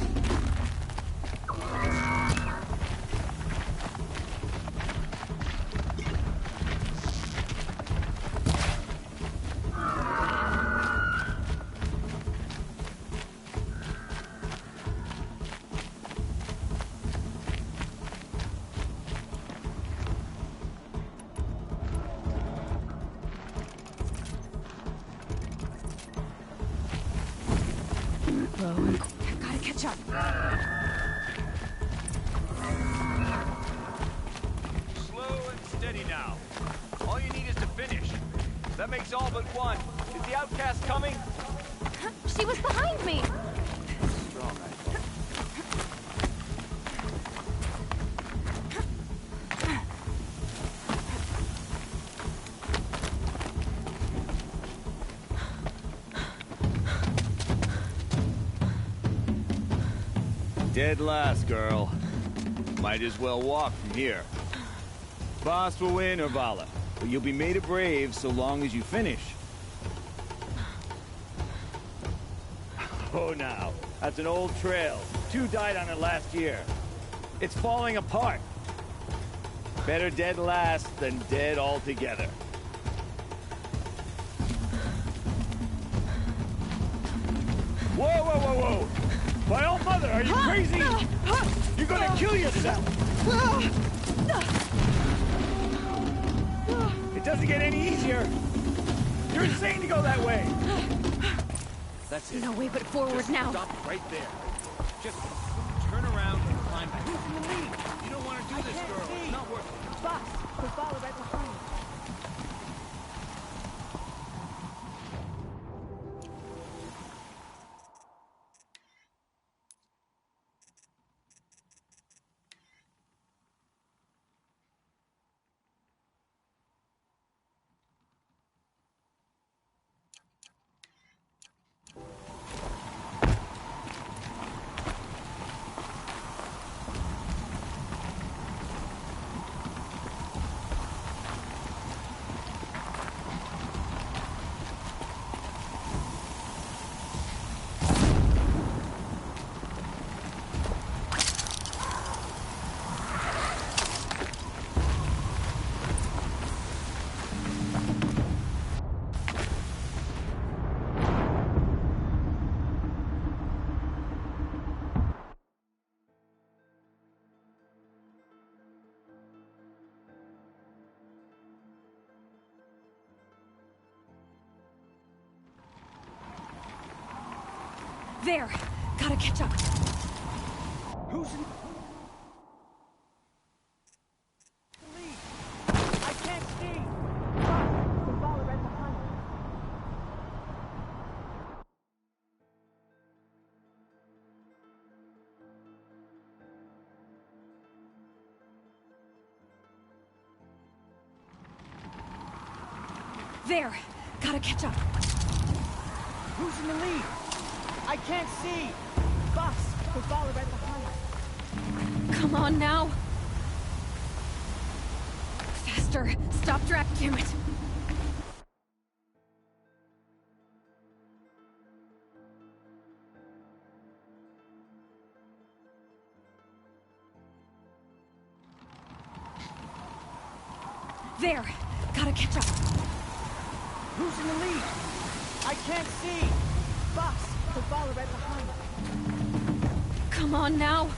I've gotta catch up. Slow and steady now. All you need is to finish. That makes all but one. Is the outcast coming? She was behind me! Strong, I thought. Dead last, girl. Might as well walk from here. Boss will win or Vala, but you'll be made a brave so long as you finish. Oh, now. That's an old trail. 2 died on it last year. It's falling apart. Better dead last than dead altogether. Whoa, whoa, whoa, whoa! My old mother, are you crazy? You're gonna kill yourself! It doesn't get any easier! You're insane to go that way! That's it. No way but forward Just now. Stop right there. Just turn around and climb back. Who's in the lead? You don't want to do this, girl. It's not worth it. Boss, we'll follow right behind. There! Gotta catch up. Who's in... I can't see! Boss, we'll follow right behind. There! Gotta catch up. Who's in the lead? I can't see! Boss, we'll follow right behind. Come on now! Faster! Stop drag, damn it! There! Gotta catch up. Who's in the lead? I can't see! Boss, we'll follow right behind. Come on now!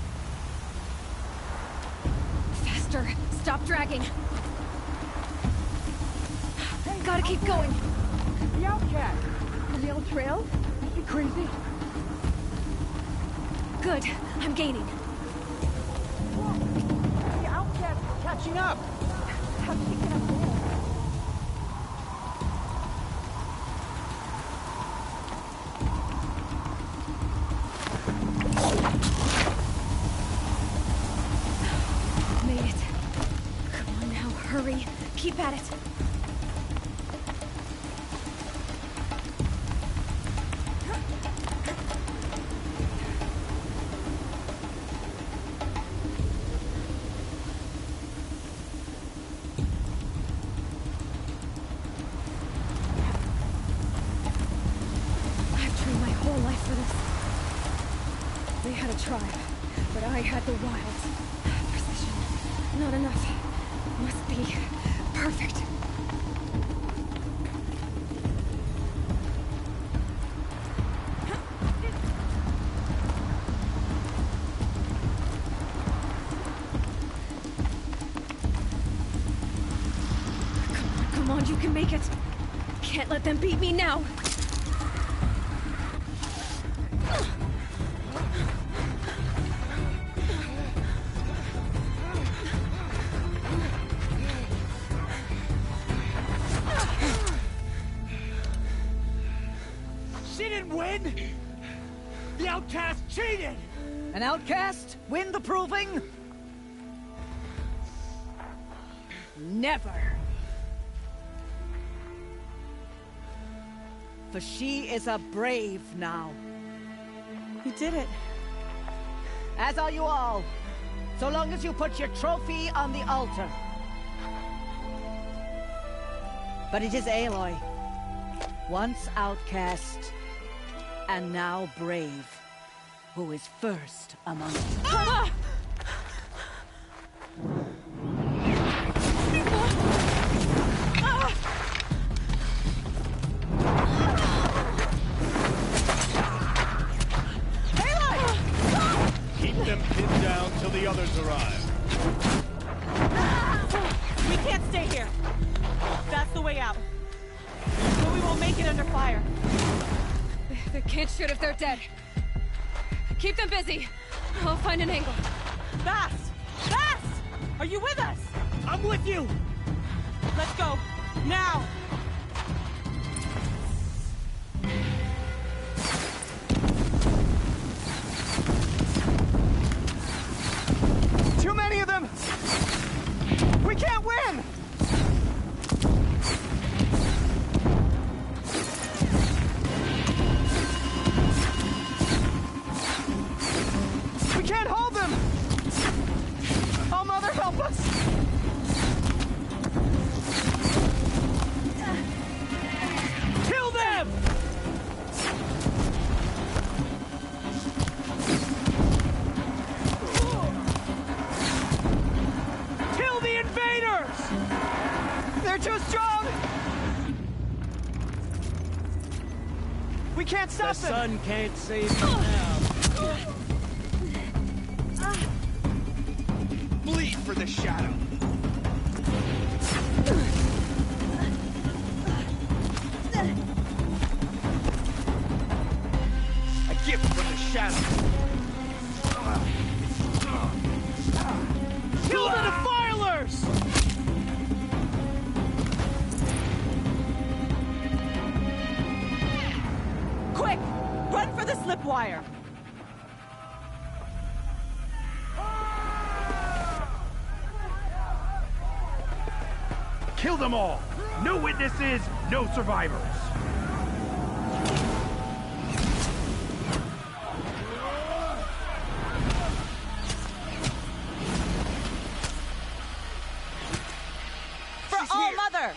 Faster! Stop dragging! Gotta keep going! The outcast! On the old trail? Is she crazy? Good. I'm gaining. The outcast is catching up. How did he get up there? Made it. Come on now, hurry. Keep at it. I've trained my whole life for this. They had a tribe, but I had the wilds. Precision. Not enough. Must be perfect. Come on, you can make it. Can't let them beat me now. She didn't win! The outcast cheated! An outcast? Win the proving? Never. For she is a brave now. You did it. As are you all. So long as you put your trophy on the altar. But it is Aloy. Once outcast, and now brave, who is first among us. Ah! Keep them pinned down till the others arrive. We can't stay here. That's the way out. But we won't make it under fire. They can't shoot if they're dead. Keep them busy. I'll find an angle. Bass! Bass! Are you with us? I'm with you! Let's go. Now! Too many of them! We can't win! We can't hold them! Oh, Mother, help us! Kill them! Kill the invaders! They're too strong! We can't stop them! The sun can't save them now. Bleed for the shadow. A gift from the shadow. Kill the defilers! Quick! Run for the slip wire! Kill them all! No witnesses, no survivors! For All Mother!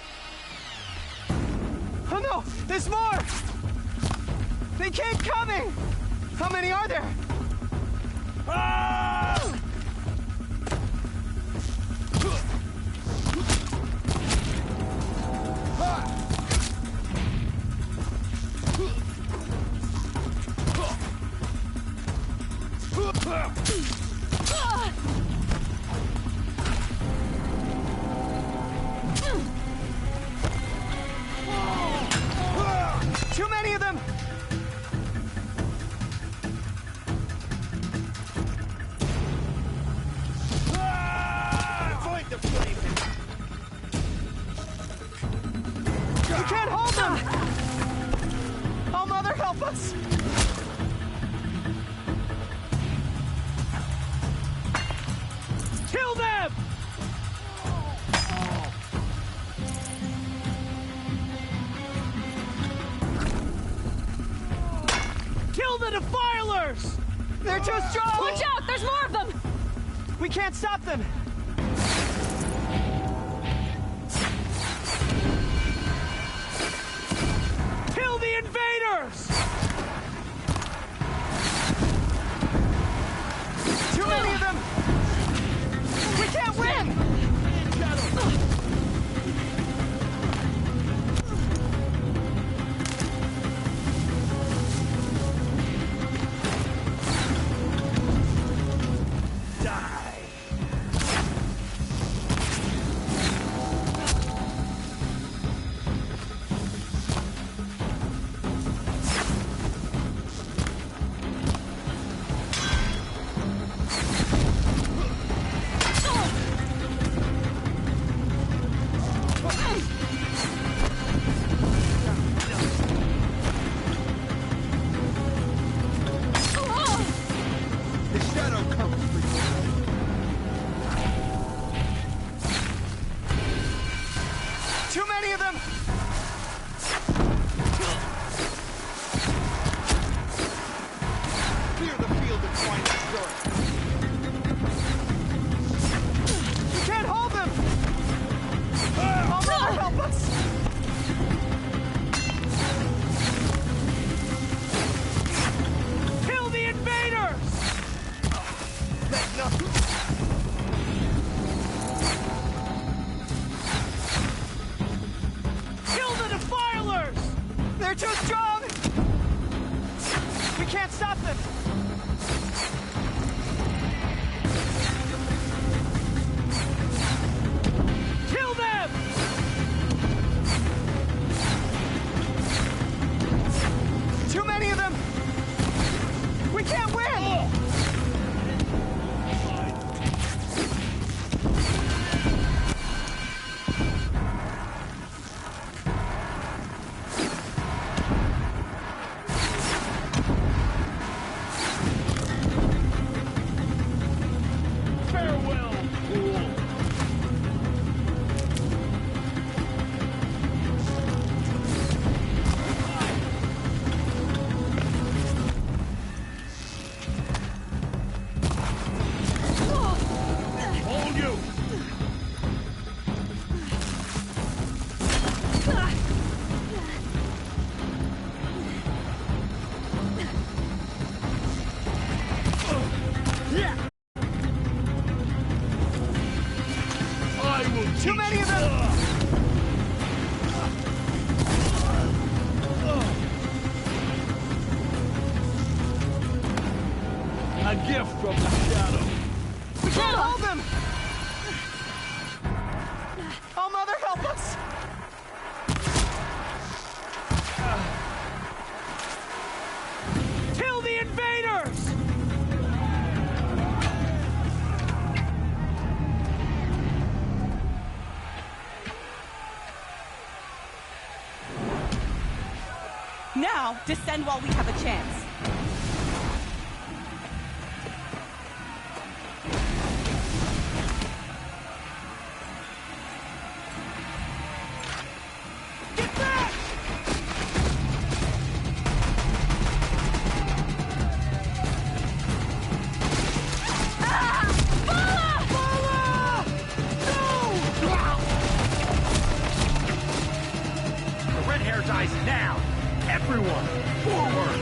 Oh no! There's more! They keep coming! How many are there? Ah! Too many of them! can't stop them! Kill the invaders! Too many of them! We can't win! Too many of them! Clear the field and find the turret. We can't hold them! Oh, Mother, help us! Kill the invaders! That's nothing. They're too strong! We can't stop them! Kill them! Too many of them! We can't win! Too many of them! A gift from the shadow. We can't hold them! Oh, Mother, help us! Kill the invaders! Now, descend while we have a chance. Get back! Ah! Bala! No! The red hair dies now! Everyone, forward!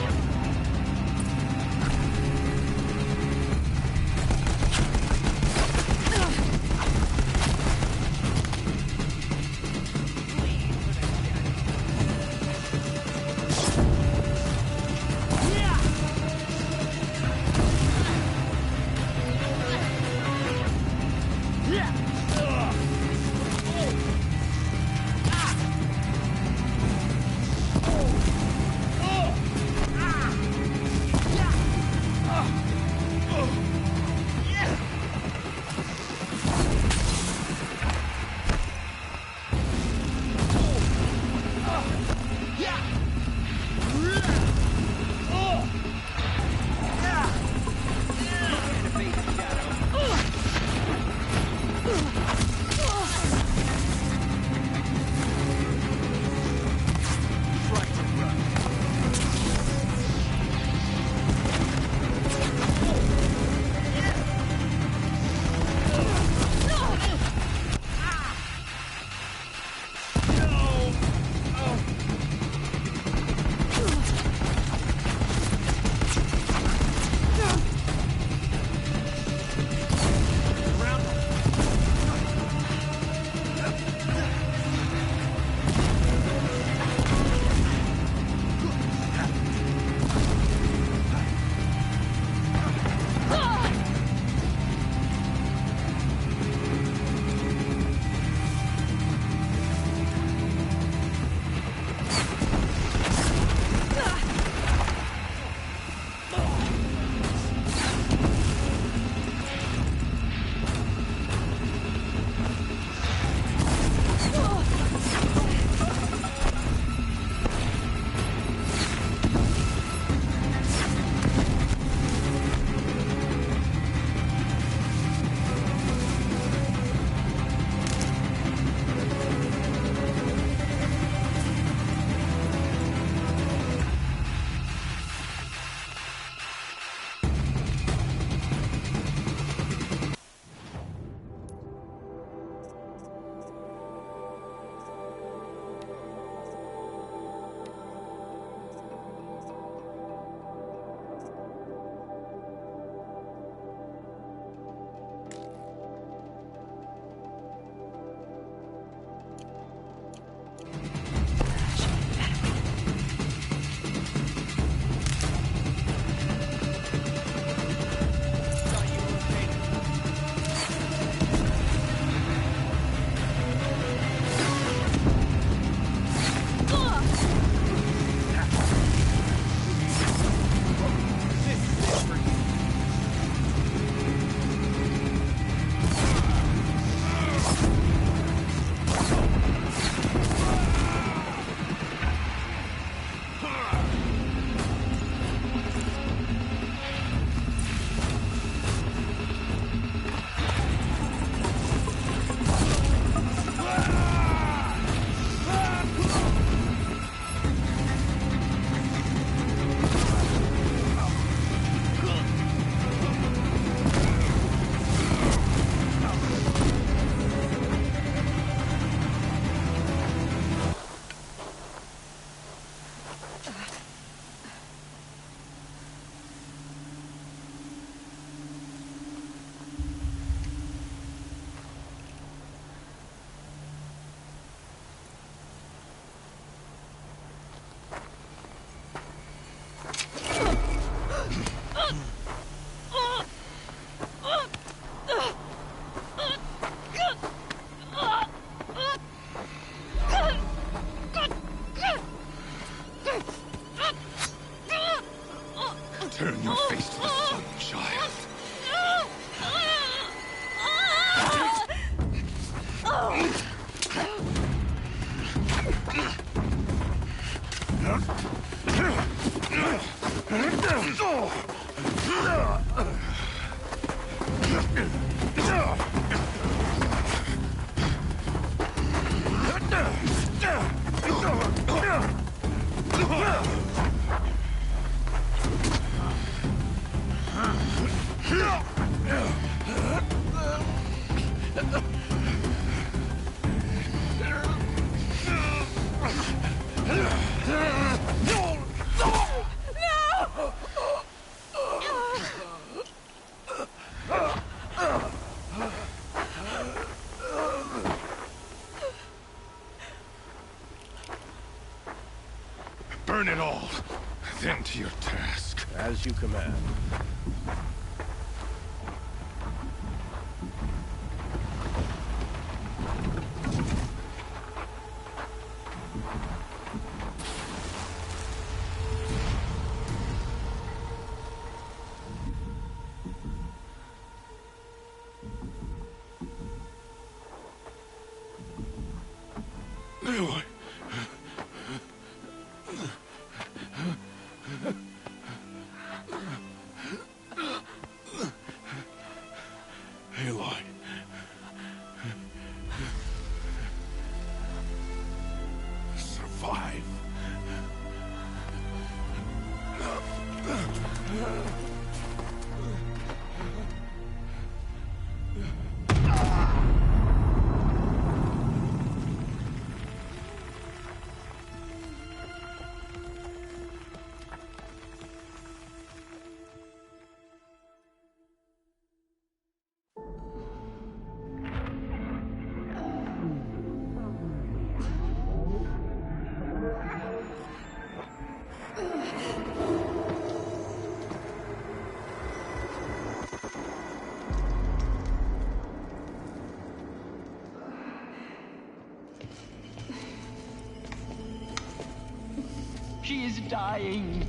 Burn it all. Then to your task. As you command. Aloy. Aloy. Survive. She is dying.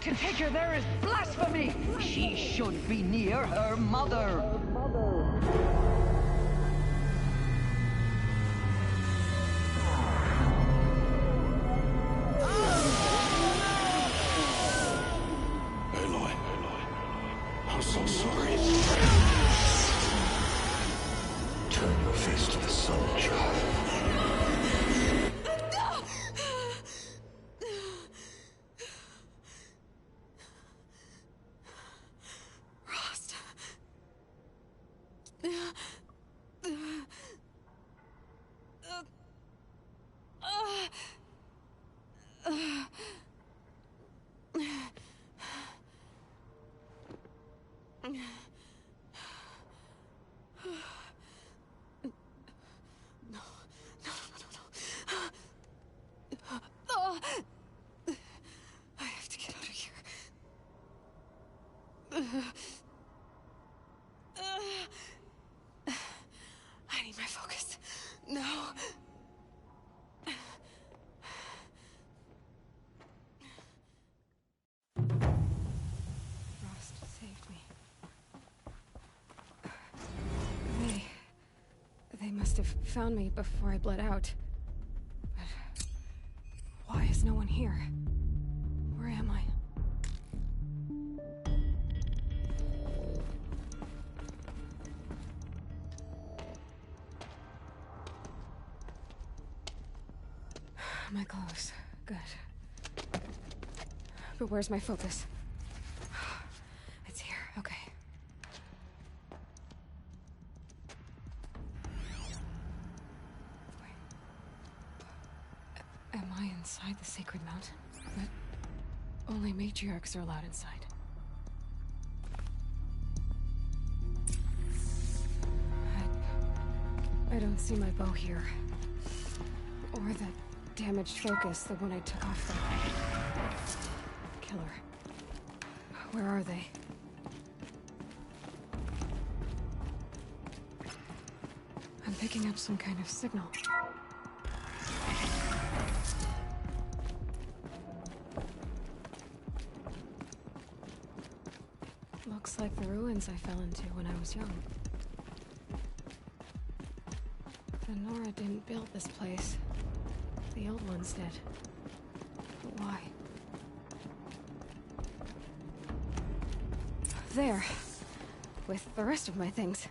To take her there is blasphemy. She should be near her mother. Aloy. I'm so sorry. Turn your face to the sun, child. I have to get out of here. I need my focus. No. Frost saved me. They must have found me before I bled out. But why is no one here? Where am I? My clothes. Good. But where's my focus? It's here. Okay. Wait. Am I inside the sacred mountain? But only matriarchs are allowed inside. I don't see my bow here. Or the damaged focus, the one I took off the killer. Where are they? I'm picking up some kind of signal. Looks like the ruins I fell into when I was young. The Nora didn't build this place. The old ones did. But why? There. With the rest of my things.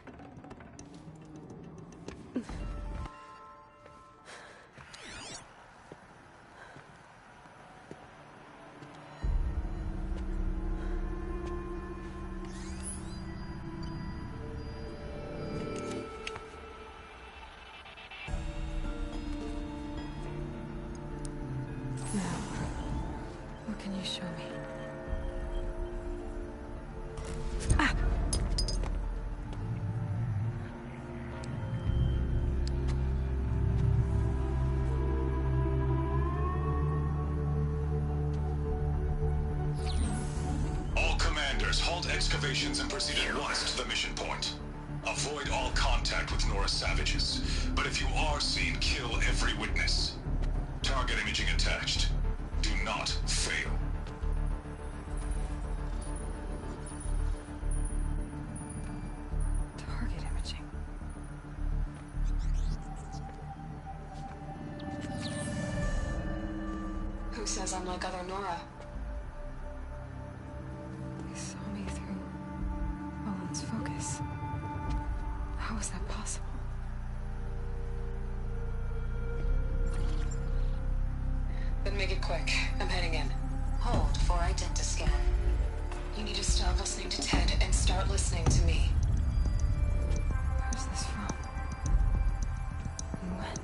Can you show me? All commanders, halt excavations and proceed at once to the mission point. Avoid all contact with Nora savages, but if you are seen, kill every witness. Target imaging attached. Do not fail. Target imaging. Who says I'm like other Nora? They saw me through Owen's focus. How is that possible? Then make it quick. I'm heading in. Hold for identiscan. You need to stop listening to Ted and start listening to me. Who's this from? And when?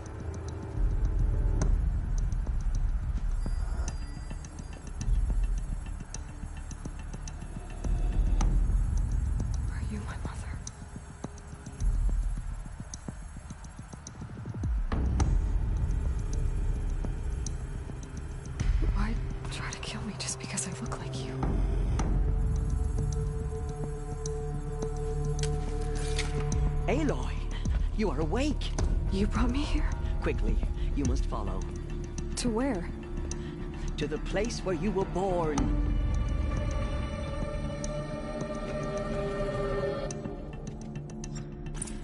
Are you my mother? Why try to kill me just because I look like you? Aloy, you are awake. You brought me here? Quickly, you must follow. To where? To the place where you were born.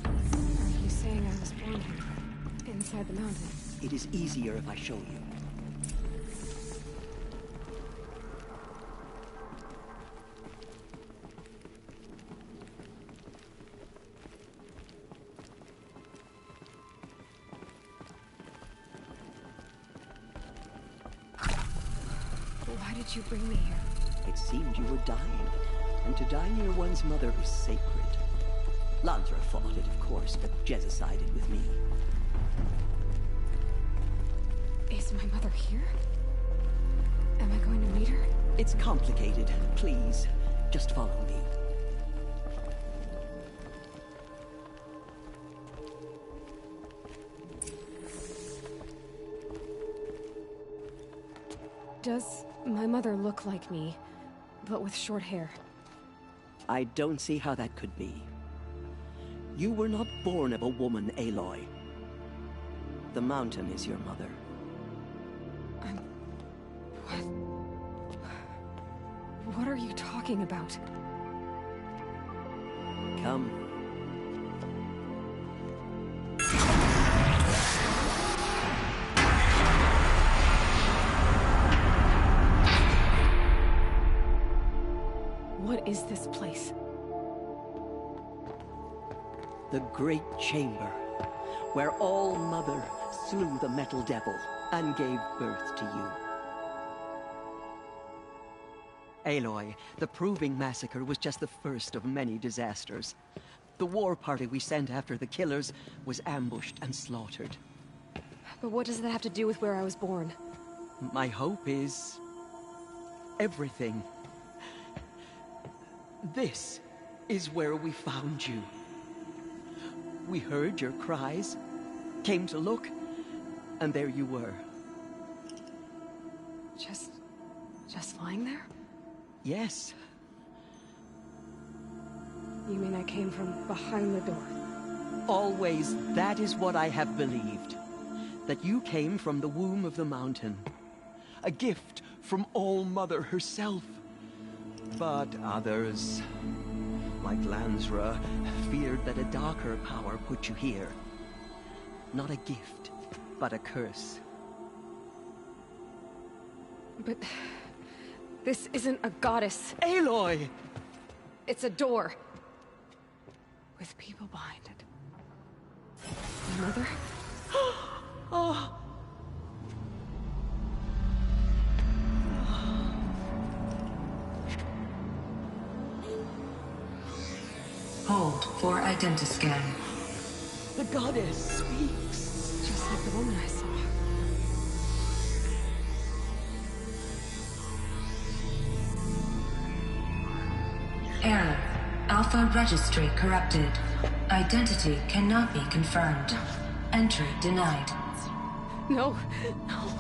Are you saying I was born here? Inside the mountain? It is easier if I show you. Why did you bring me here? It seemed you were dying, and to die near one's mother is sacred. Lansra fought it, of course, but Jezza sided with me. Is my mother here? Am I going to meet her? It's complicated. Please, just follow me. Does my mother look like me, but with short hair? I don't see how that could be. You were not born of a woman, Aloy. The mountain is your mother. What are you talking about? Come. What is this place? The Great Chamber, where All Mother slew the Metal Devil and gave birth to you. Aloy, the Proving Massacre was just the first of many disasters. The war party we sent after the killers was ambushed and slaughtered. But what does that have to do with where I was born? My hope is everything. This is where we found you. We heard your cries, came to look, and there you were. Just lying there? Yes. You mean I came from behind the door? Always, that is what I have believed. That you came from the womb of the mountain. A gift from All Mother herself. But others, like Lansra, feared that a darker power put you here. Not a gift, but a curse. But this isn't a goddess. Aloy! It's a door. With people behind it. My mother? Oh! Hold for identiscan. The goddess speaks. Just like the woman I saw. Alpha registry corrupted. Identity cannot be confirmed. Entry denied. No, no.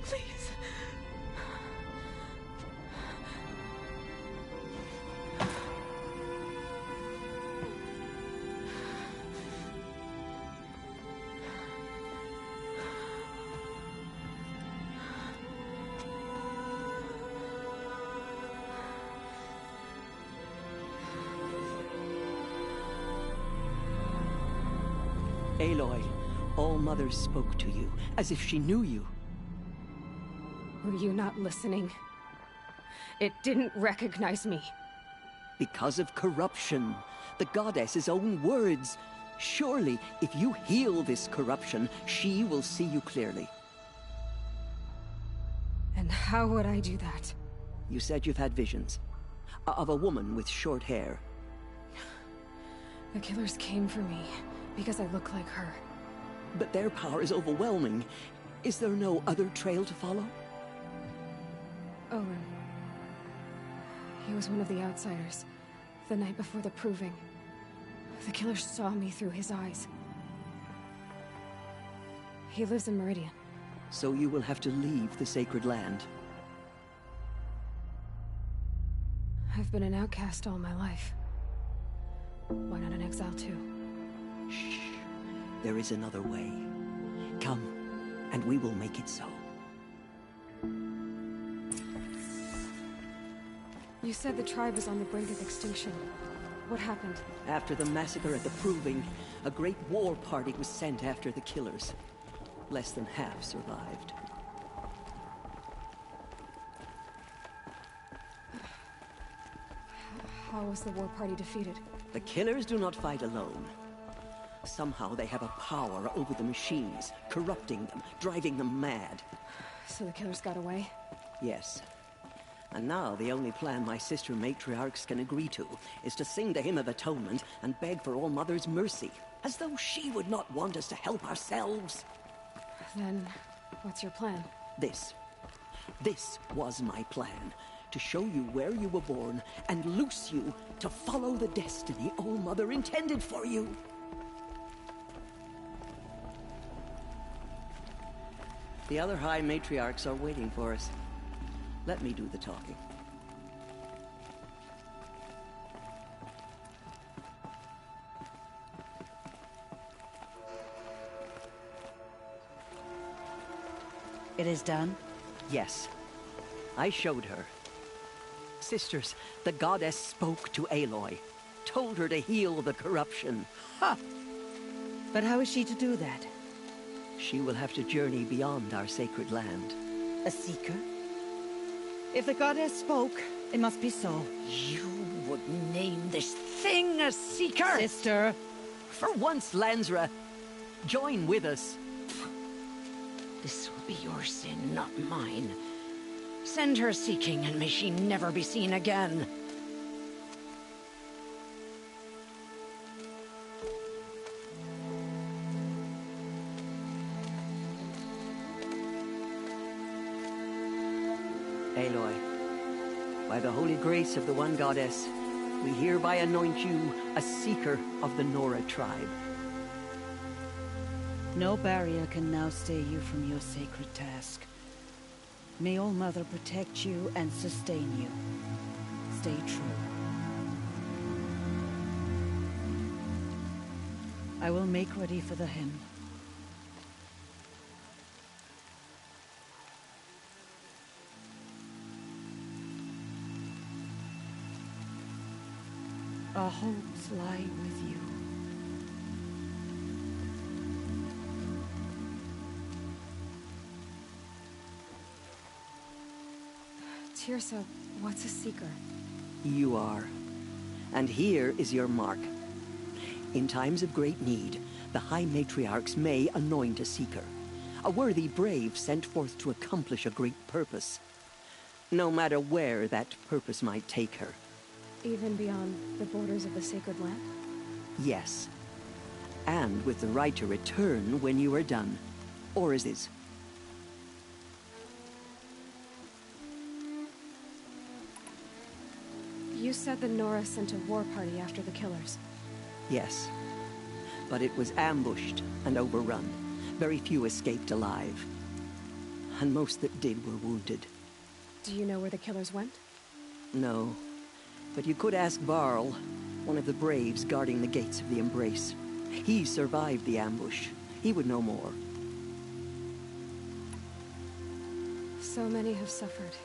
Please. Aloy, All Mother spoke to you, as if she knew you. Were you not listening? It didn't recognize me. Because of corruption. The goddess's own words. Surely, if you heal this corruption, she will see you clearly. And how would I do that? You said you've had visions. Of a woman with short hair. The killers came for me because I look like her. But their power is overwhelming. Is there no other trail to follow? Owen. He was one of the outsiders. The night before the proving. The killer saw me through his eyes. He lives in Meridian. So you will have to leave the sacred land. I've been an outcast all my life. Why not an exile too? Shh. There is another way. Come, and we will make it so. You said the tribe was on the brink of extinction. What happened? After the massacre at the Proving, a great war party was sent after the killers. Less than half survived. How was the war party defeated? The killers do not fight alone. Somehow they have a power over the machines, corrupting them, driving them mad. So the killers got away? Yes. And now the only plan my sister matriarchs can agree to is to sing the Hymn of Atonement and beg for All Mother's mercy, as though she would not want us to help ourselves. Then, what's your plan? This was my plan. To show you where you were born and loose you to follow the destiny All Mother intended for you. The other High Matriarchs are waiting for us. Let me do the talking. It is done? Yes. I showed her. Sisters, the goddess spoke to Aloy. Told her to heal the corruption. Ha! But how is she to do that? She will have to journey beyond our sacred land. A seeker? If the goddess spoke, it must be so. You would name this thing a seeker? Sister! For once, Lansra, join with us. This will be your sin, not mine. Send her seeking, and may she never be seen again. Aloy, by the holy grace of the one goddess, we hereby anoint you a seeker of the Nora tribe. No barrier can now stay you from your sacred task. May All Mother protect you and sustain you. Stay true. I will make ready for the hymn. Our hopes lie with you. Tirsa, what's a seeker? You are. And here is your mark. In times of great need, the High Matriarchs may anoint a seeker. A worthy brave sent forth to accomplish a great purpose. No matter where that purpose might take her. Even beyond the borders of the sacred land? Yes. And with the right to return when you are done. Or as is. You said the Nora sent a war party after the killers. Yes. But it was ambushed and overrun. Very few escaped alive. And most that did were wounded. Do you know where the killers went? No. But you could ask Varl, one of the Braves guarding the gates of the Embrace. He survived the ambush. He would know more. So many have suffered.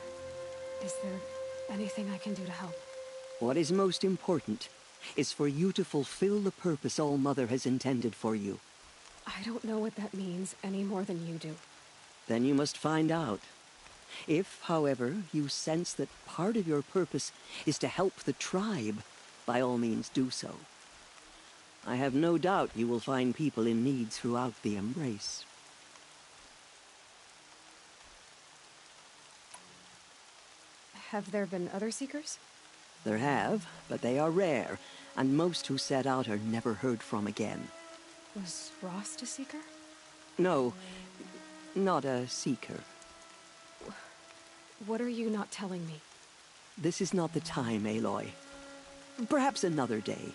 Is there anything I can do to help? What is most important is for you to fulfill the purpose All-Mother has intended for you. I don't know what that means any more than you do. Then you must find out. If, however, you sense that part of your purpose is to help the tribe, by all means do so. I have no doubt you will find people in need throughout the Embrace. Have there been other Seekers? There have, but they are rare, and most who set out are never heard from again. Was Rost a Seeker? No, not a Seeker. What are you not telling me? This is not the time, Aloy. Perhaps another day.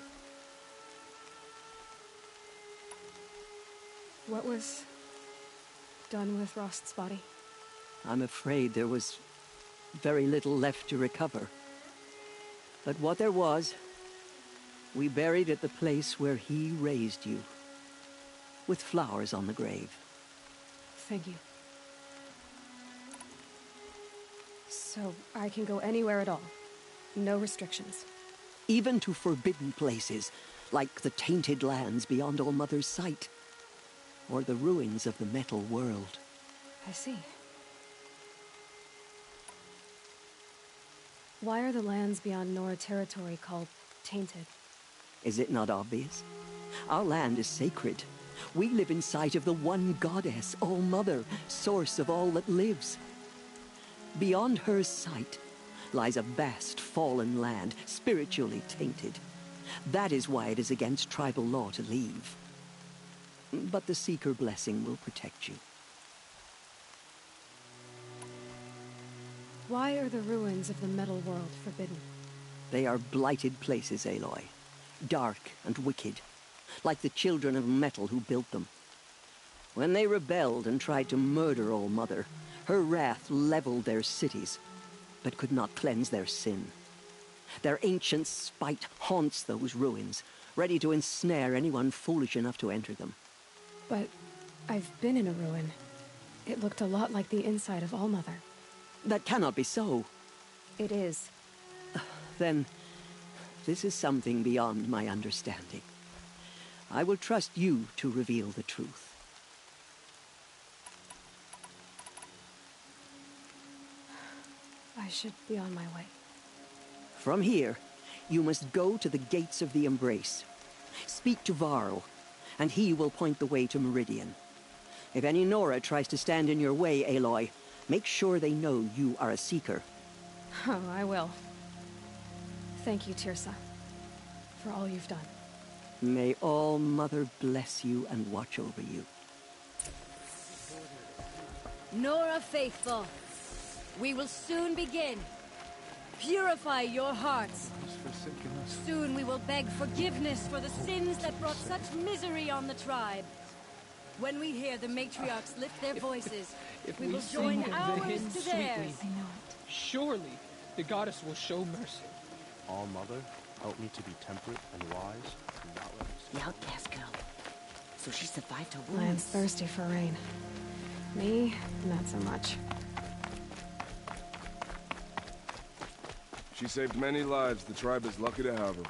What was done with Rost's body? I'm afraid there was very little left to recover. But what there was, we buried at the place where he raised you, with flowers on the grave. Thank you. So I can go anywhere at all? No restrictions? Even to forbidden places, like the tainted lands beyond All-Mother's sight, or the ruins of the metal world. I see. Why are the lands beyond Nora territory called tainted? Is it not obvious? Our land is sacred. We live in sight of the one goddess, All-Mother, source of all that lives. Beyond her sight lies a vast fallen land, spiritually tainted. That is why it is against tribal law to leave. But the Seeker blessing will protect you. Why are the ruins of the metal world forbidden? They are blighted places, Aloy. Dark and wicked, like the children of metal who built them. When they rebelled and tried to murder All-Mother, her wrath leveled their cities, but could not cleanse their sin. Their ancient spite haunts those ruins, ready to ensnare anyone foolish enough to enter them. But I've been in a ruin. It looked a lot like the inside of All-Mother. That cannot be so. It is. Then, this is something beyond my understanding. I will trust you to reveal the truth. I should be on my way. From here, you must go to the gates of the Embrace. Speak to Varl, and he will point the way to Meridian. If any Nora tries to stand in your way, Aloy, make sure they know you are a Seeker. Oh, I will. Thank you, Tirsa, for all you've done. May All-Mother bless you and watch over you. Nora faithful, we will soon begin. Purify your hearts. Soon we will beg forgiveness for the sins that brought such misery on the tribe. When we hear the matriarchs lift their voices, we will join ours to theirs. Surely, the goddess will show mercy. All-Mother, help me to be temperate and wise, and not let me... The outcast girl. So she survived her wounds. Land's thirsty for rain. Me, not so much. She saved many lives. The tribe is lucky to have her.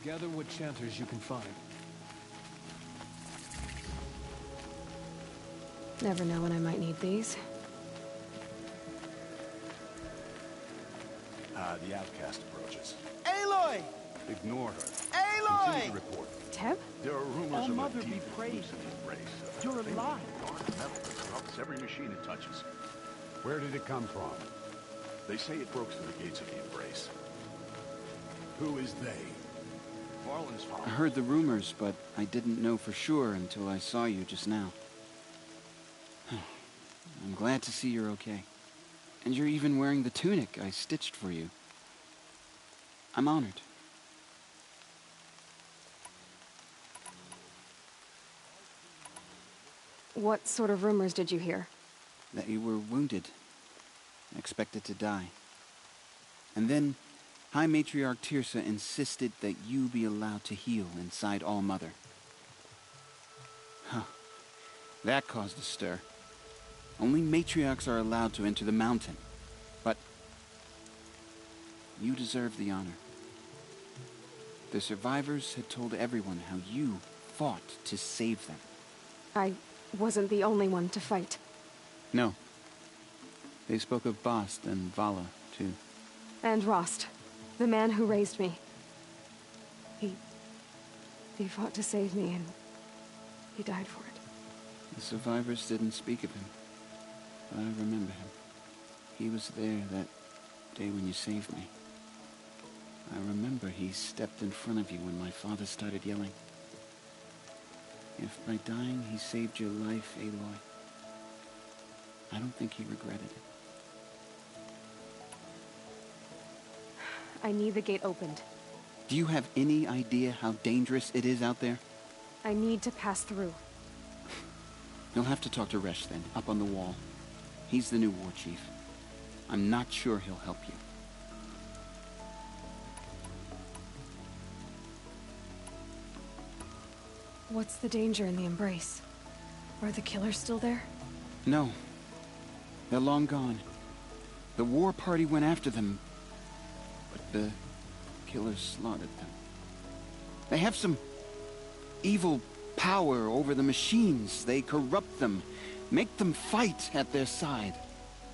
Gather what chanters you can find. Never know when I might need these. The outcast approaches. Aloy! Ignore her. Aloy! Continue to report. Teb? There are rumors All of Mother a be demon praised. loose in the embrace. You're alive. Dark metal that corrupts every machine it touches. Where did it come from? They say it broke through the gates of the embrace. Who is they? Varlin's father. I heard the rumors, but I didn't know for sure until I saw you just now. I'm glad to see you're okay. And you're even wearing the tunic I stitched for you. I'm honored. What sort of rumors did you hear? That you were wounded, expected to die. And then High Matriarch Tirsa insisted that you be allowed to heal inside All-Mother. Huh. That caused a stir. Only matriarchs are allowed to enter the mountain. But you deserve the honor. The survivors had told everyone how you fought to save them. I wasn't the only one to fight. No. They spoke of Bast and Vala, too. And Rost, the man who raised me. He fought to save me, and he died for it. The survivors didn't speak of him, but I remember him. He was there that day when you saved me. I remember he stepped in front of you when my father started yelling. If by dying he saved your life, Aloy, I don't think he regretted it. I need the gate opened. Do you have any idea how dangerous it is out there? I need to pass through. You'll have to talk to Resh then, up on the wall. He's the new war chief. I'm not sure he'll help you. What's the danger in the embrace? Are the killers still there? No. They're long gone. The war party went after them, but the killers slaughtered them. They have some evil power over the machines. They corrupt them, make them fight at their side.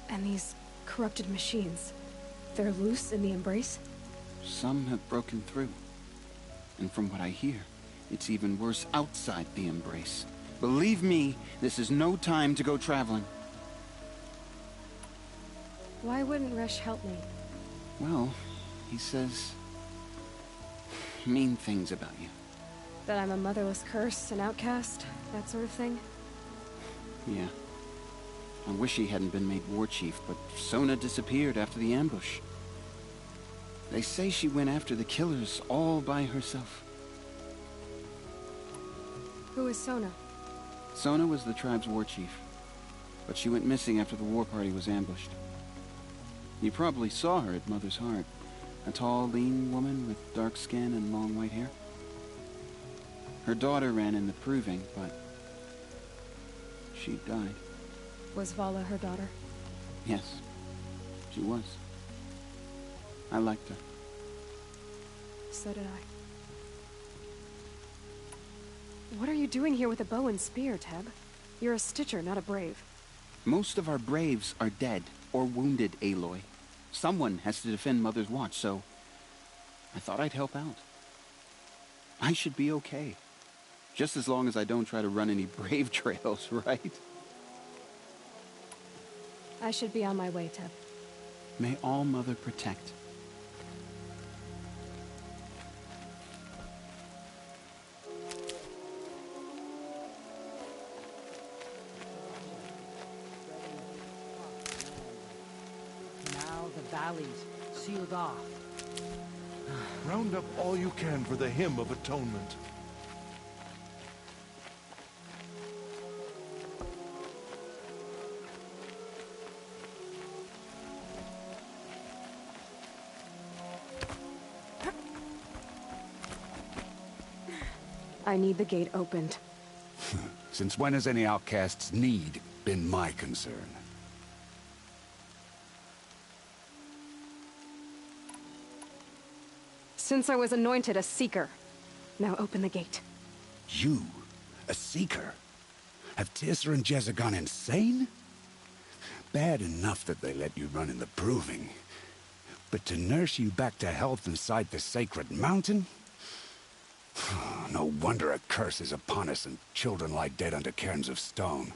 And these corrupted machines, they're loose in the embrace? Some have broken through. And from what I hear, it's even worse outside the embrace. Believe me, this is no time to go traveling. Why wouldn't Resh help me? Well, he says mean things about you. That I'm a motherless curse, an outcast, that sort of thing? Yeah. I wish he hadn't been made war chief, but Sona disappeared after the ambush. They say she went after the killers all by herself. Who is Sona? Sona was the tribe's war chief, but she went missing after the war party was ambushed. You probably saw her at Mother's Heart. A tall, lean woman with dark skin and long white hair. Her daughter ran in the proving, but she died. Was Vala her daughter? Yes, she was. I liked her. So did I. What are you doing here with a bow and spear, Teb? You're a Stitcher, not a Brave. Most of our Braves are dead or wounded, Aloy. Someone has to defend Mother's Watch, so I thought I'd help out. I should be okay. Just as long as I don't try to run any Brave trails, right? I should be on my way, Teb. May All Mother protect. Now the valley's sealed off. Round up all you can for the Hymn of Atonement. I need the gate opened. Since when has any outcast's need been my concern? Since I was anointed a Seeker. Now open the gate. You? A Seeker? Have Tissa and Jezza gone insane? Bad enough that they let you run in the Proving. But to nurse you back to health inside the sacred mountain? No wonder a curse is upon us and children lie dead under cairns of stone.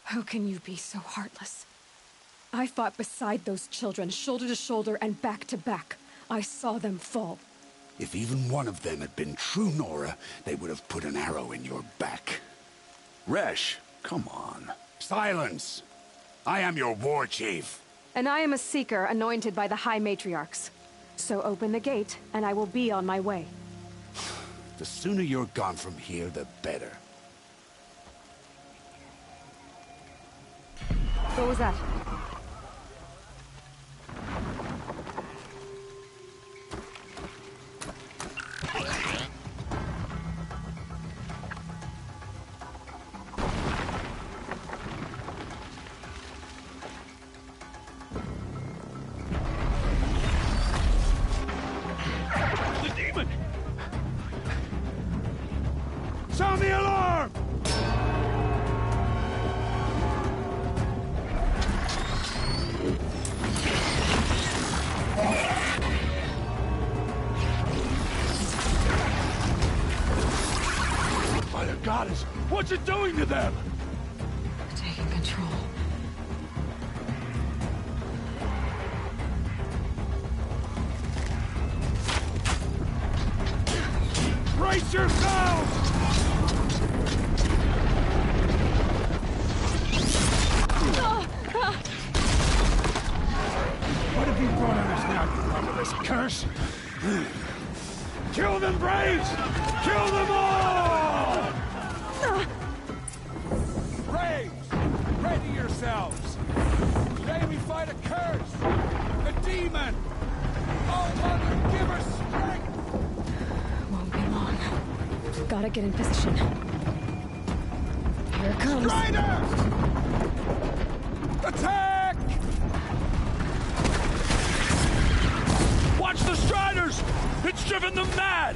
How can you be so heartless? I fought beside those children, shoulder to shoulder and back to back. I saw them fall. If even one of them had been true Nora, they would have put an arrow in your back. Resh, come on. Silence! I am your war chief. And I am a Seeker anointed by the High Matriarchs. So open the gate, and I will be on my way. The sooner you're gone from here, the better. What was that? The demon! Sound the alarm! By the goddess, what's it doing to them? Taking control. Brace yourselves! What have you brought on us now, you motherless curse? Kill them, Braves! Kill them all! Braves, ready yourselves! Today we fight a curse! A demon! Oh, Mother, give her strength! Won't be long. Gotta get in position. Here it comes. Strider! Attack! Watch the Striders! It's driven them mad!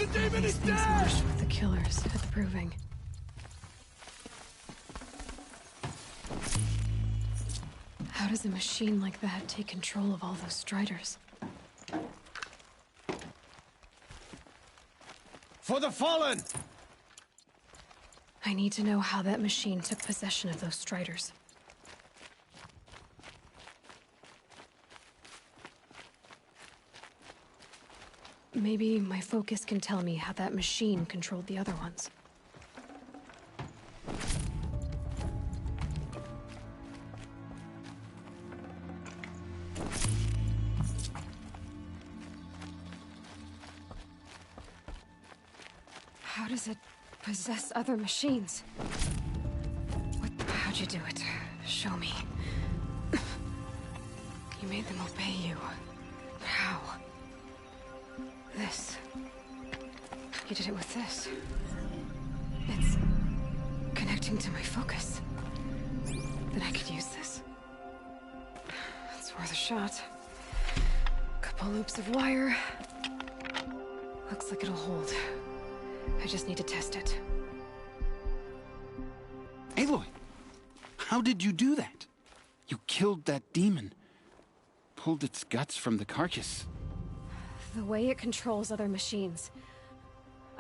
The demon These is things dead! marched with the killers at the proving. How does a machine like that take control of all those Striders? For the fallen! I need to know how that machine took possession of those Striders. Maybe my focus can tell me how that machine controlled the other ones. How does it possess other machines? How'd you do it? Show me. You made them obey you. How? This. You did it with this. It's connecting to my focus. Then I could use this. It's worth a shot. Couple loops of wire. Looks like it'll hold. I just need to test it. Aloy! How did you do that? You killed that demon. Pulled its guts from the carcass. The way it controls other machines.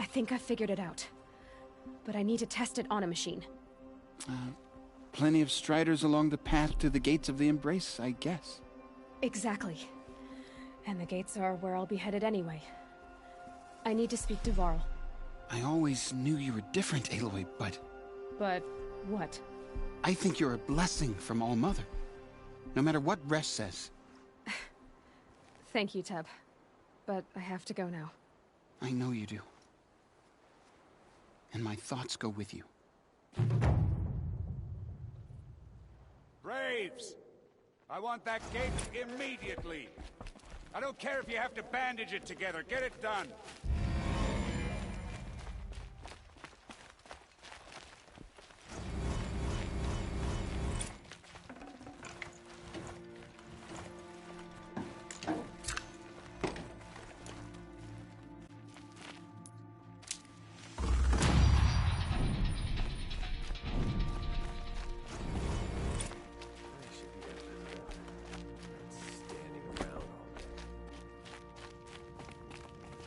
I think I figured it out. But I need to test it on a machine. Plenty of Striders along the path to the gates of the Embrace, I guess. Exactly. And the gates are where I'll be headed anyway. I need to speak to Varl. I always knew you were different, Aloy, but... But what? I think you're a blessing from All-Mother. No matter what Resh says. Thank you, Teb. But I have to go now. I know you do. And my thoughts go with you. Braves! I want that gate immediately. I don't care if you have to bandage it together. Get it done.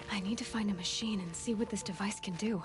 I need to find a machine and see what this device can do.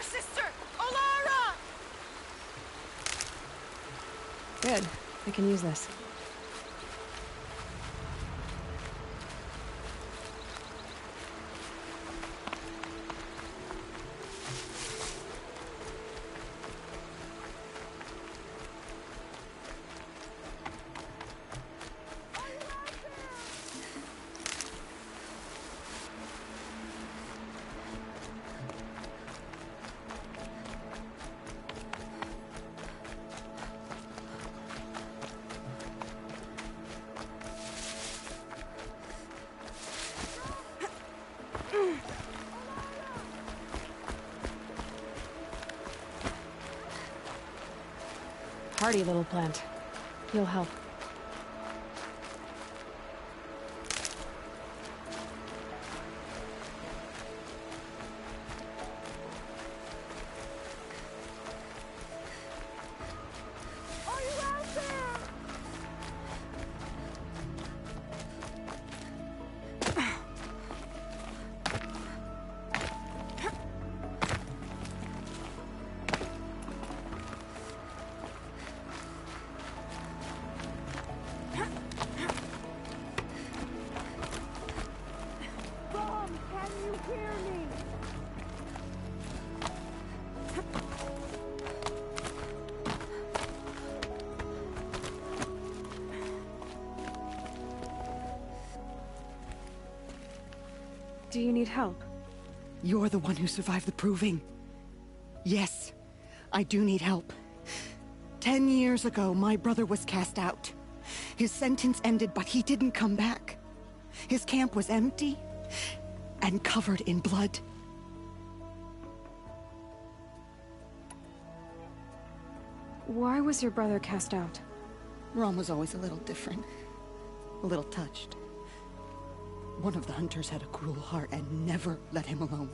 sister! Olara! Good. I can use this. Hardy little plant. You'll help. Are you out there? Mom, can you hear me? Do you need help? You're the one who survived the proving. Yes, I do need help. 10 years ago, my brother was cast out. His sentence ended, but he didn't come back. His camp was empty and covered in blood. Why was your brother cast out? Rom was always a little different. A little touched. One of the hunters had a cruel heart and never let him alone.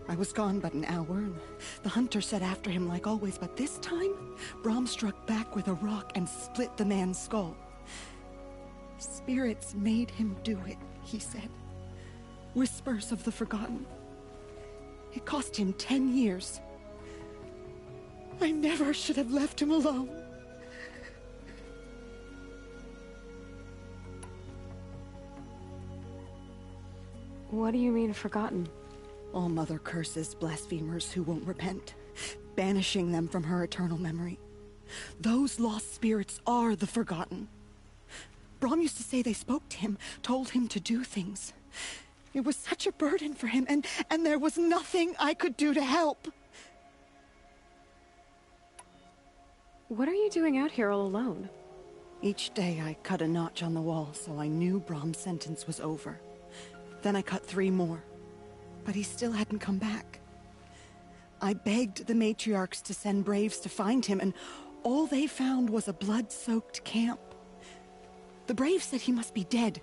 I was gone but an hour, and the hunter set after him like always, but this time, Brom struck back with a rock and split the man's skull. Spirits made him do it, he said. Whispers of the forgotten. It cost him 10 years. I never should have left him alone. What do you mean, forgotten? All Mother curses blasphemers who won't repent, banishing them from her eternal memory. Those lost spirits are the forgotten. Brom used to say they spoke to him, told him to do things. It was such a burden for him, and there was nothing I could do to help. What are you doing out here all alone? Each day I cut a notch on the wall, so I knew Brom's sentence was over. Then I cut 3 more, but he still hadn't come back. I begged the matriarchs to send braves to find him, and all they found was a blood-soaked camp. The braves said he must be dead,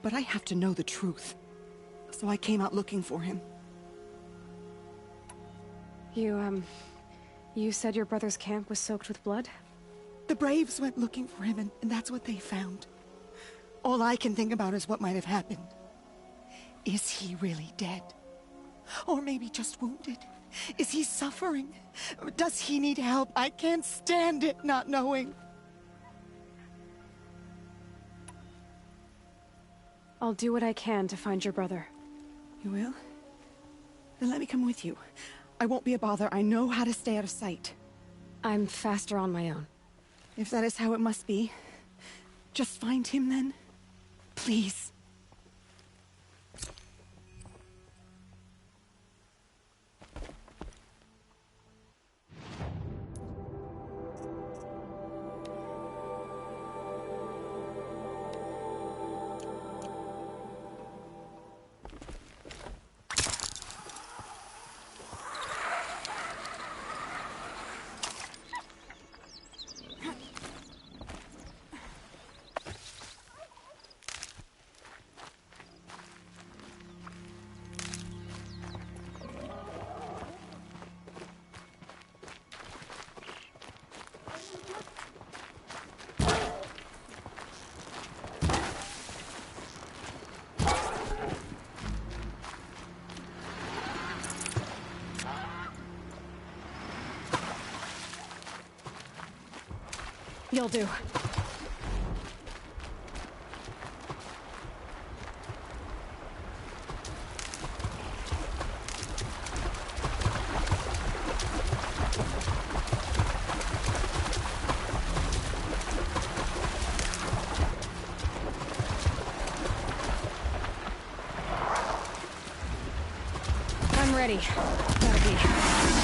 but I have to know the truth. So I came out looking for him. You said your brother's camp was soaked with blood? The braves went looking for him, and that's what they found. All I can think about is what might have happened. Is he really dead? Or maybe just wounded? Is he suffering? Does he need help? I can't stand it not knowing. I'll do what I can to find your brother. You will? Then let me come with you. I won't be a bother. I know how to stay out of sight. I'm faster on my own. If that is how it must be, just find him then. Please. You'll do. I'm ready. Gotta be.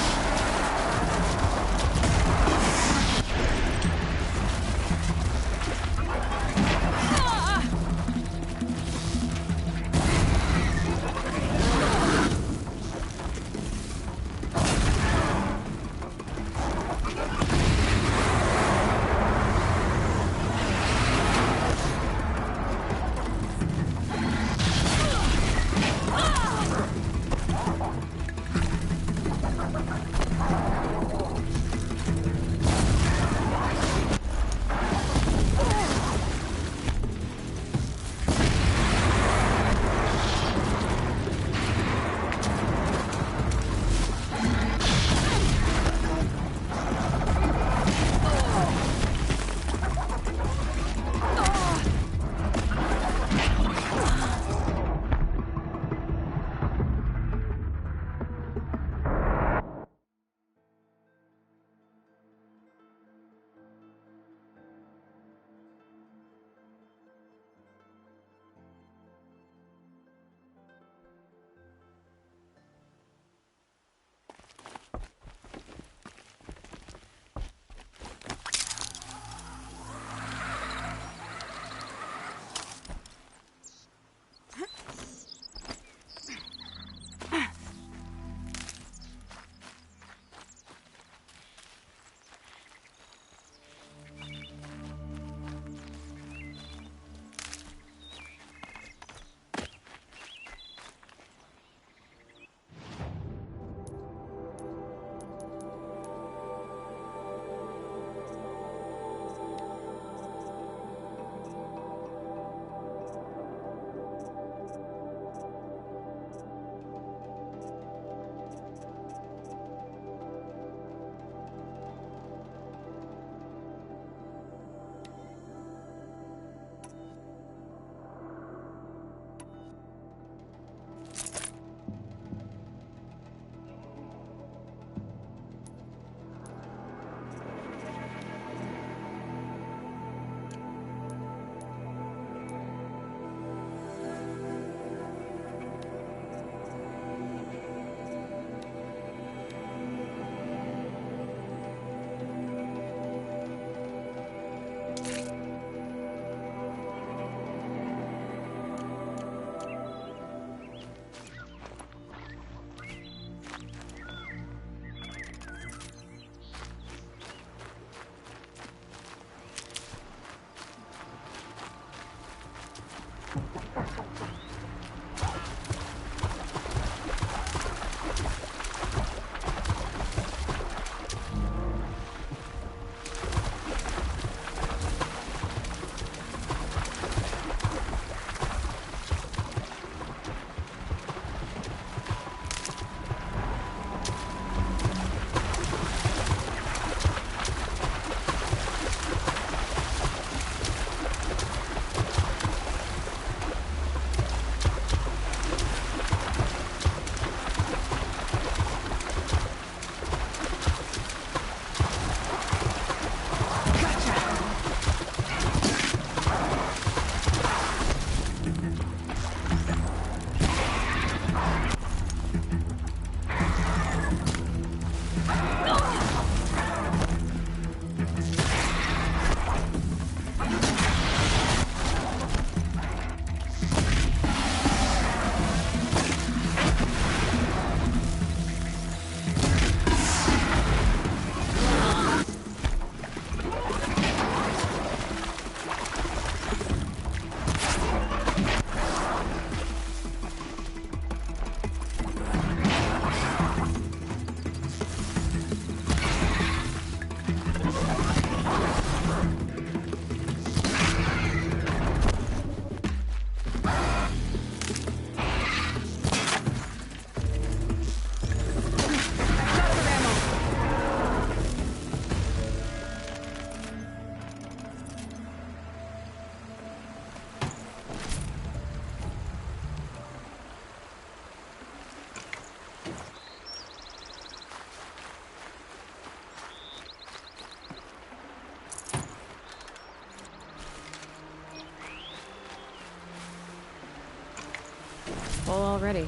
already.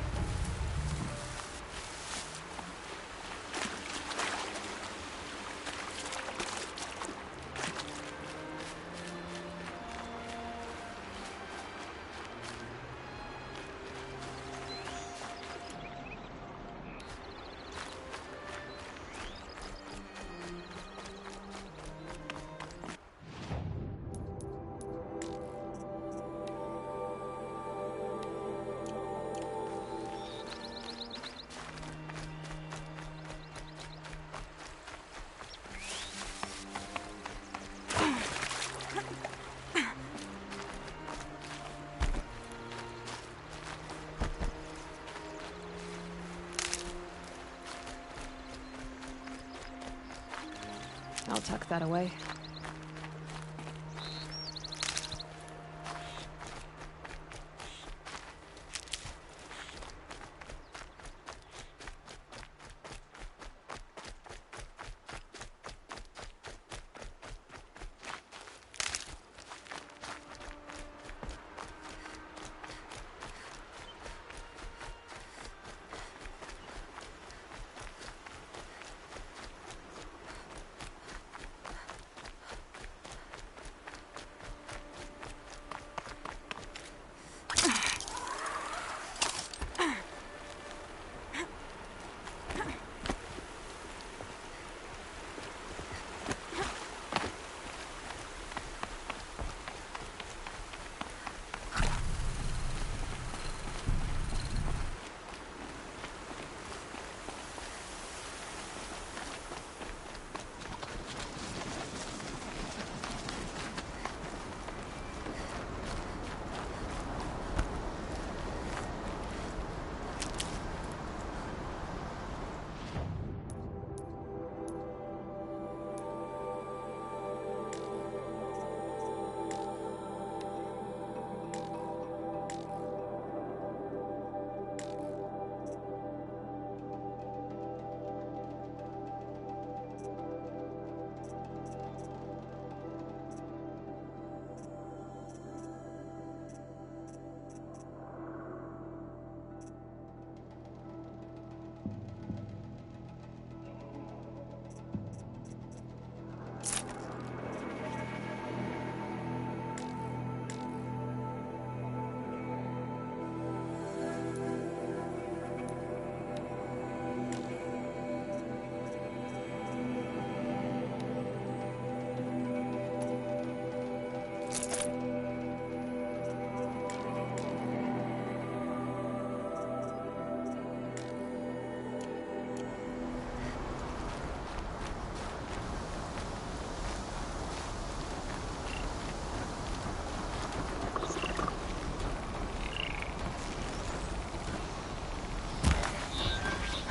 I'll tuck that away.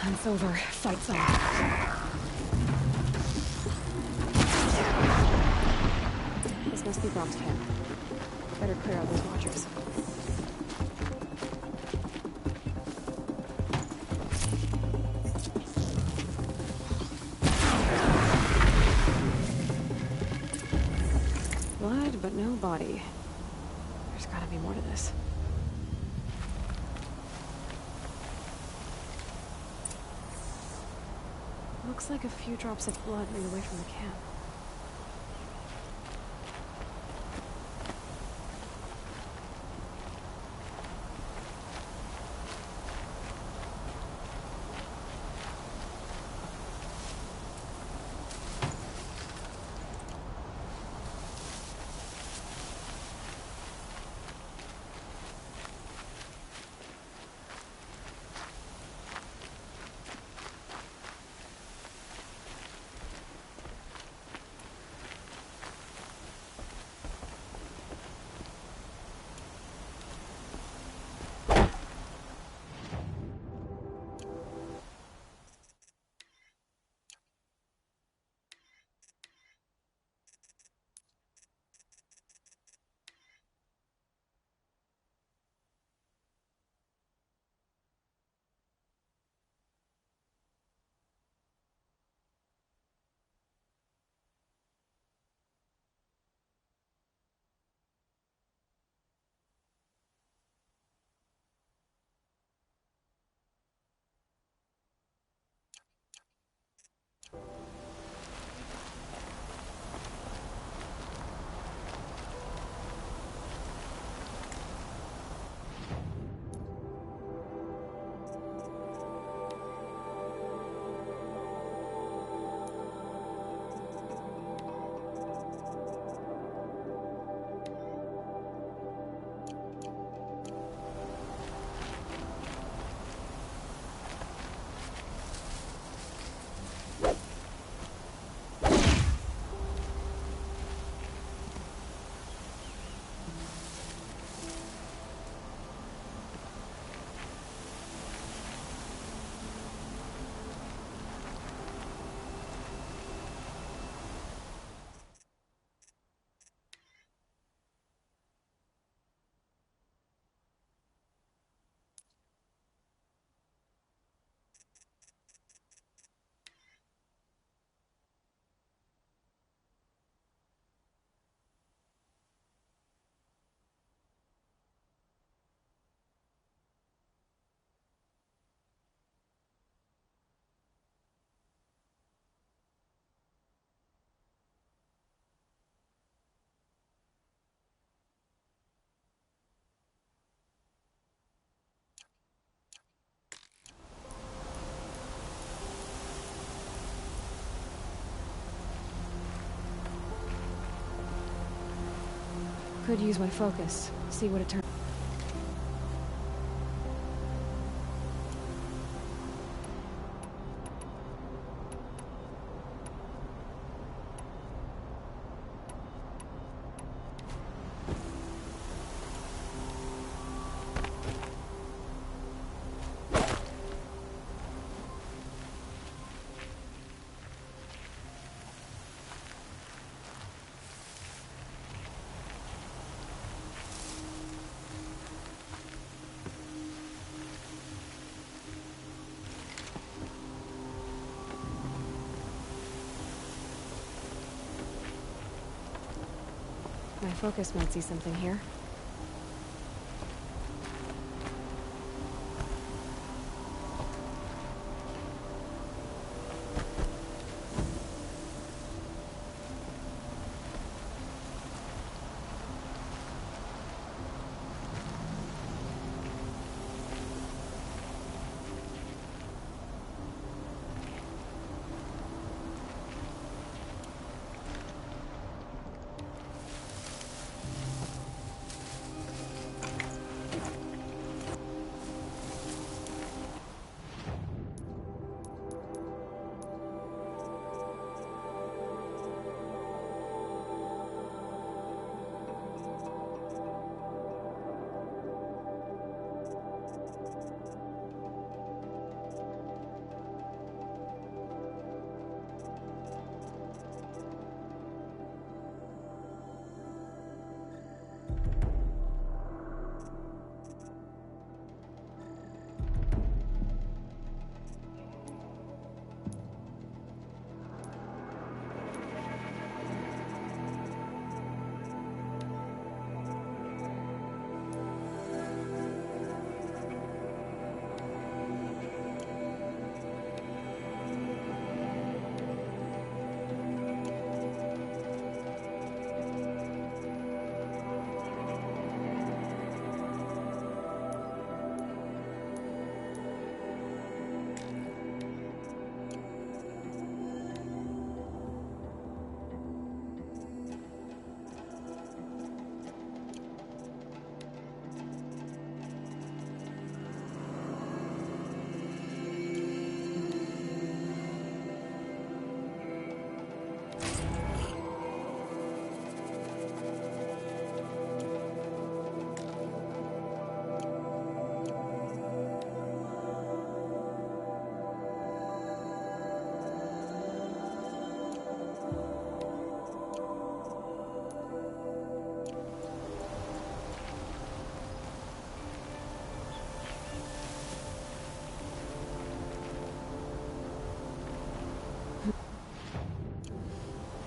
Hunt's over. Fight's on. This must be Brom's camp. Better clear out those watchers. Blood, but no body. There's gotta be more to this. Looks like a few drops of blood lead away from the camp. could use my focus. See what it turns. My focus might see something here.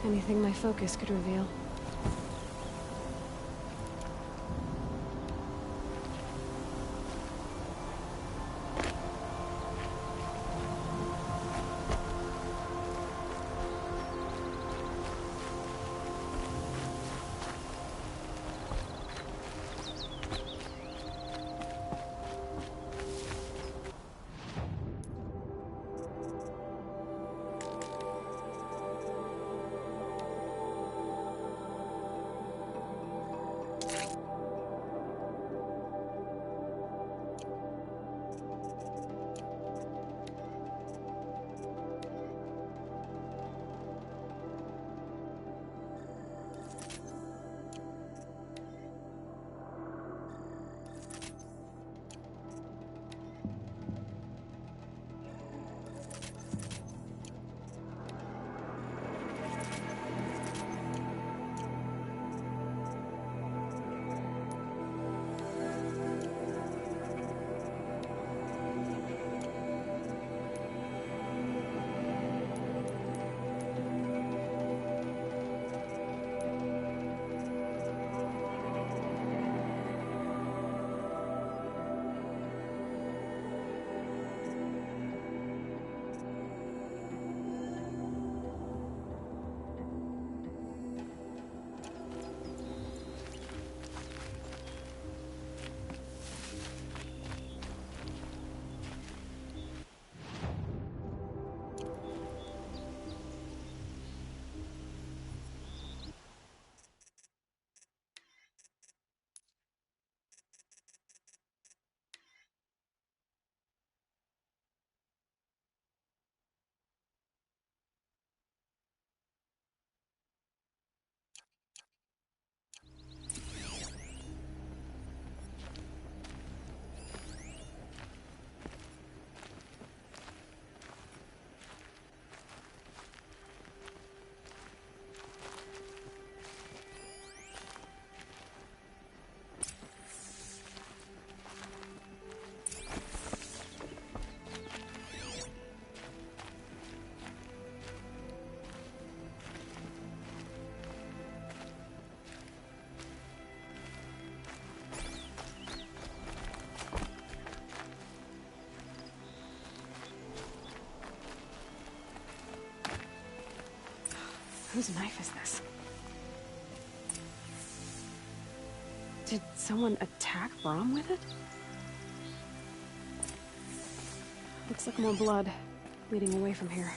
Anything my focus could reveal. Whose knife is this? Did someone attack Brom with it? Looks like more blood leading away from here.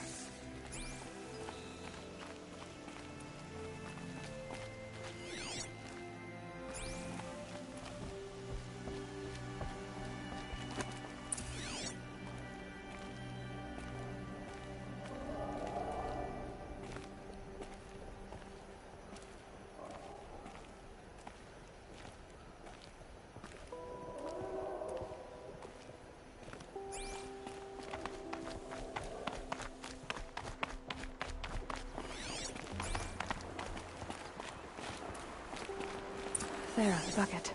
There, the bucket.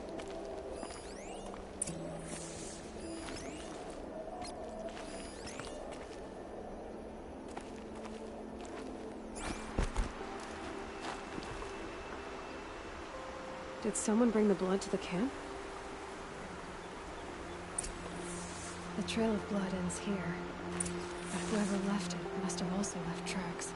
Did someone bring the blood to the camp? The trail of blood ends here, but whoever left it must have also left tracks.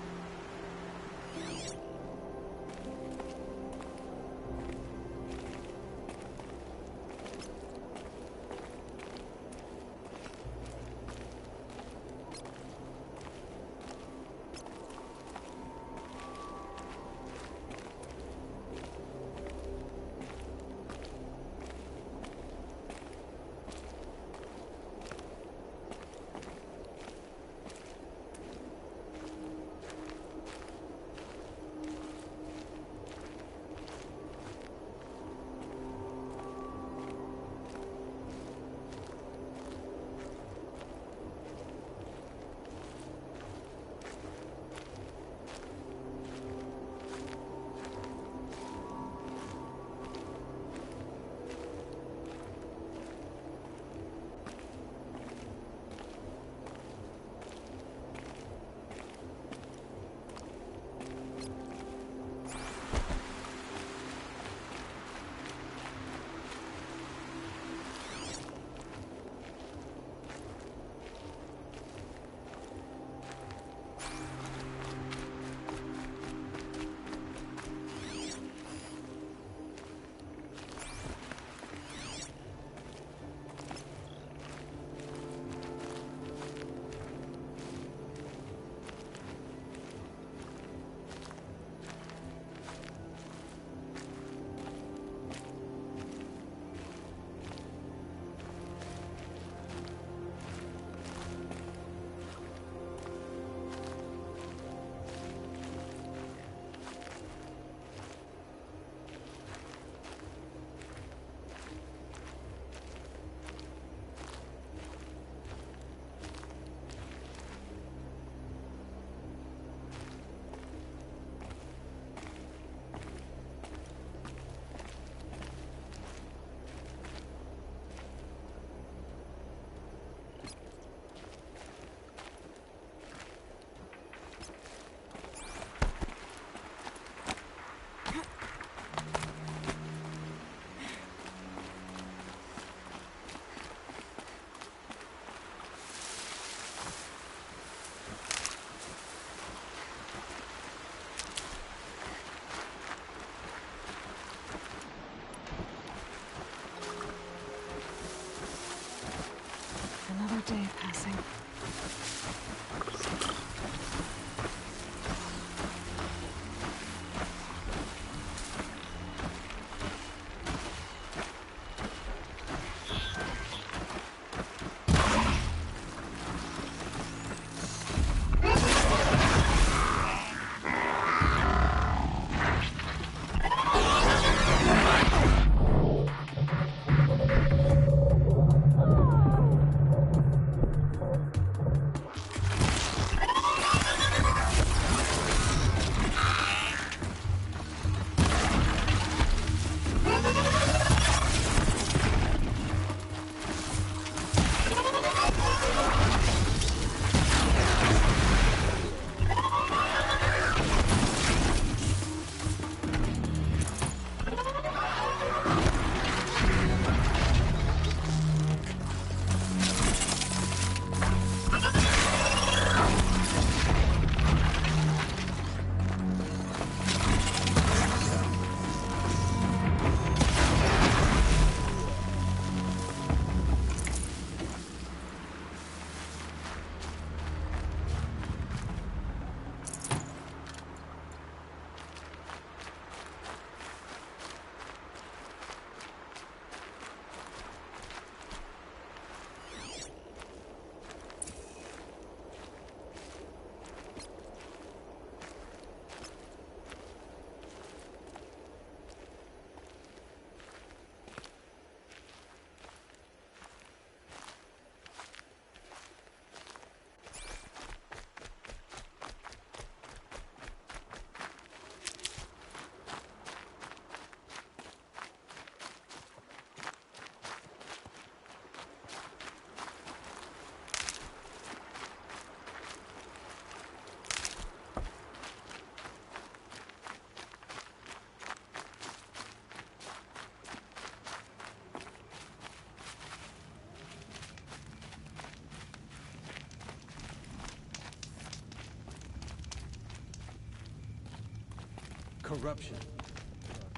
corruption.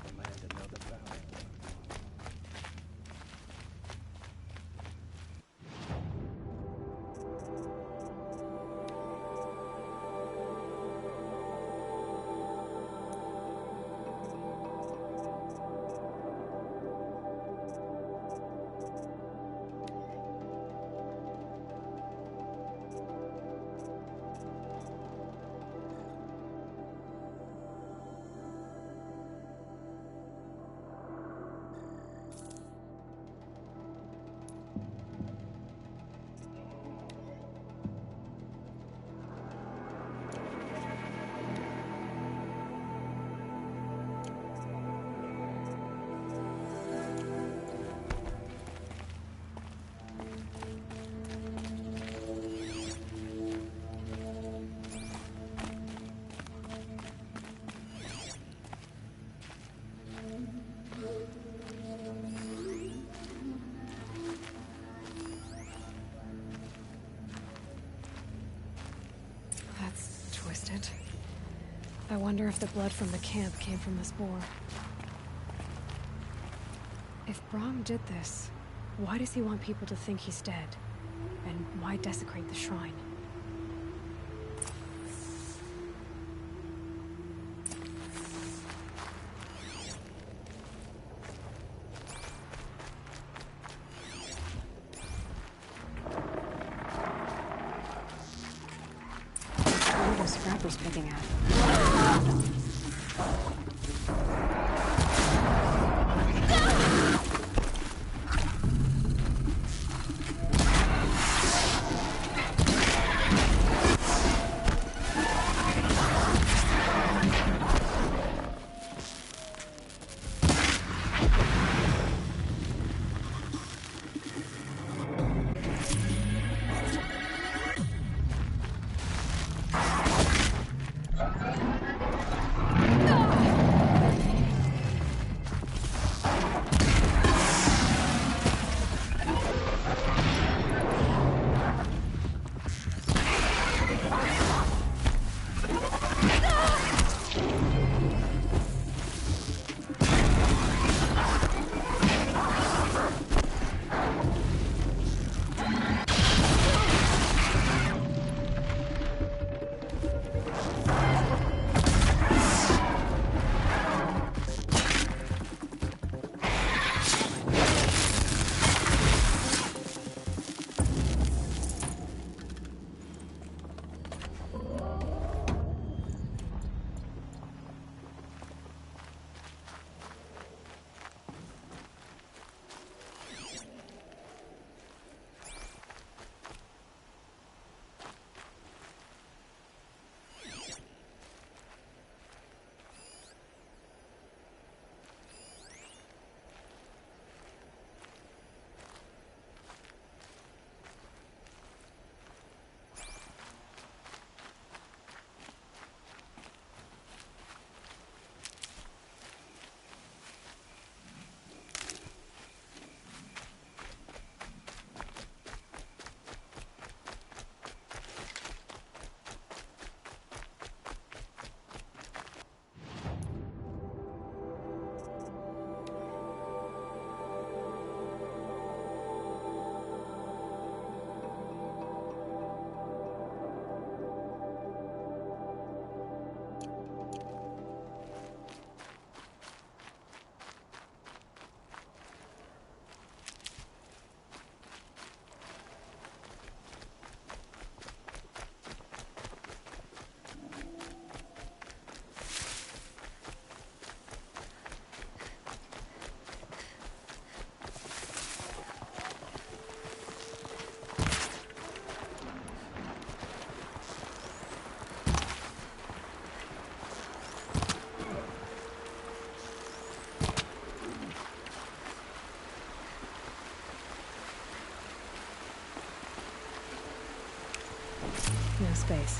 Command another battle. Twisted. I wonder if the blood from the camp came from this boar. If Brahm did this, why does he want people to think he's dead? And why desecrate the shrine? What are those scrappers picking at? No space.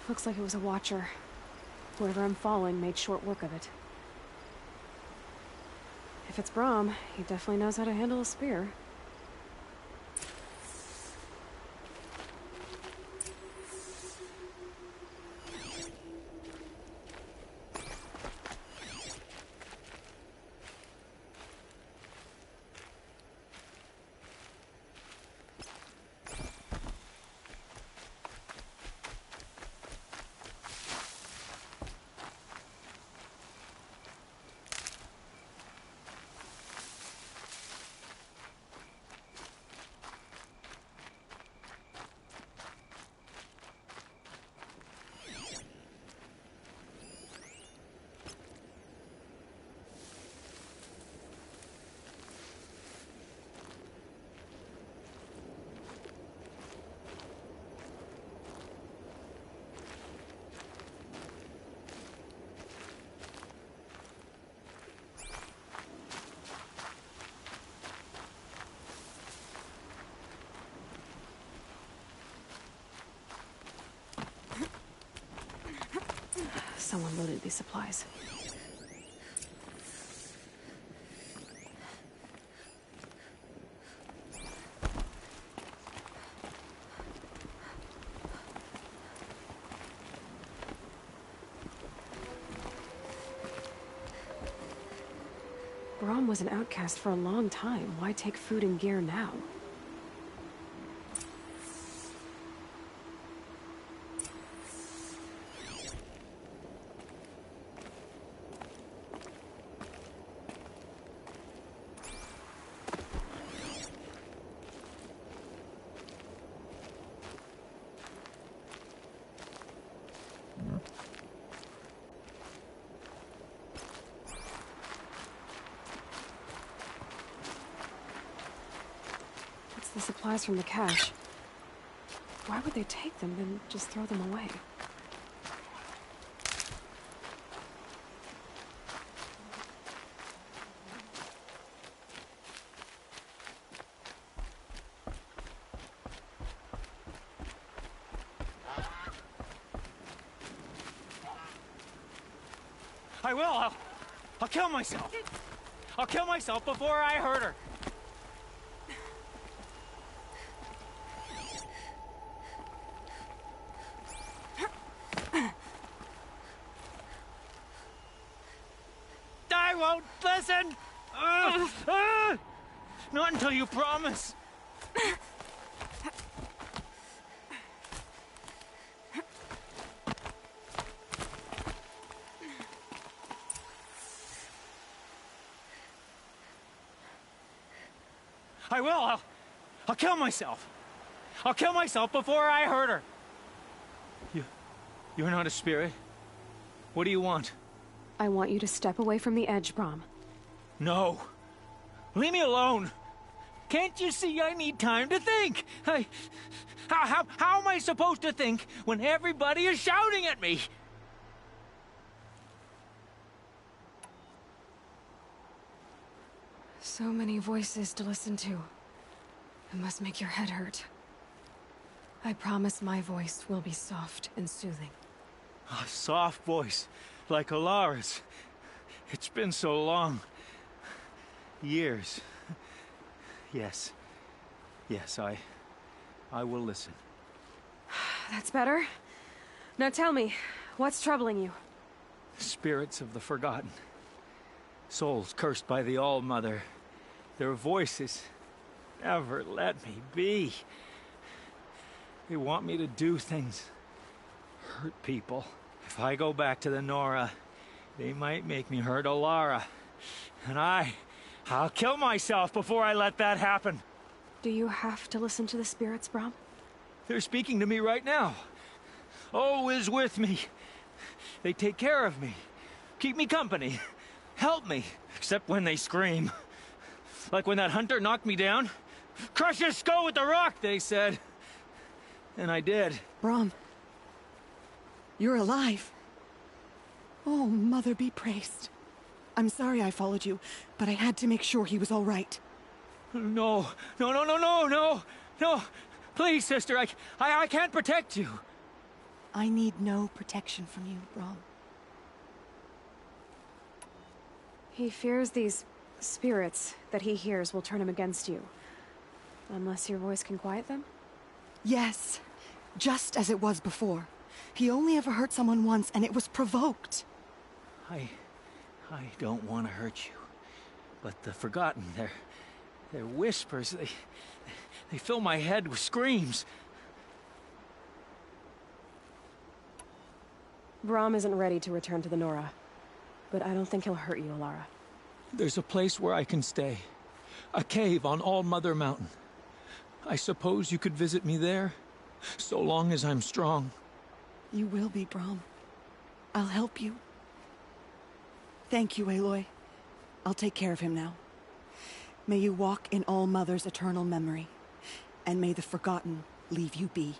Looks like it was a watcher. Whoever I'm following made short work of it. If it's Brahm, he definitely knows how to handle a spear. Someone loaded these supplies. Brahm was an outcast for a long time. Why take food and gear now? The supplies from the cache. Why would they take them and just throw them away? I will. I'll kill myself. I'll kill myself before I hurt her. I won't listen! Not until you promise. I will. I'll kill myself. I'll kill myself before I hurt her. You're not a spirit. What do you want? I want you to step away from the edge, Brahm. No. Leave me alone. Can't you see I need time to think? How am I supposed to think when everybody is shouting at me? So many voices to listen to. It must make your head hurt. I promise my voice will be soft and soothing. A soft voice, like Alara's. It's been so long. Years. Yes. Yes, I will listen. That's better. Now tell me, what's troubling you? Spirits of the forgotten. Souls cursed by the All-Mother. Their voices never let me be. They want me to do things. Hurt people. If I go back to the Nora, they might make me hurt Alara. And I'll kill myself before I let that happen. Do you have to listen to the spirits, Brahm? They're speaking to me right now. Oh is with me. They take care of me. Keep me company. Help me. Except when they scream. Like when that hunter knocked me down. Crush his skull with the rock, they said. And I did. Brahm. You're alive. Oh, Mother be praised. I'm sorry I followed you, but I had to make sure he was all right. No. Please, sister, I can't protect you. I need no protection from you, Brahm. He fears these spirits that he hears will turn him against you. Unless your voice can quiet them? Yes. Just as it was before. He only ever hurt someone once, and it was provoked. I don't want to hurt you. But the Forgotten, their whispers, they fill my head with screams. Brahm isn't ready to return to the Nora. But I don't think he'll hurt you, Alara. There's a place where I can stay. A cave on All Mother Mountain. I suppose you could visit me there, so long as I'm strong. You will be, Brahm. I'll help you. Thank you, Aloy. I'll take care of him now. May you walk in All Mother's eternal memory, and may the Forgotten leave you be.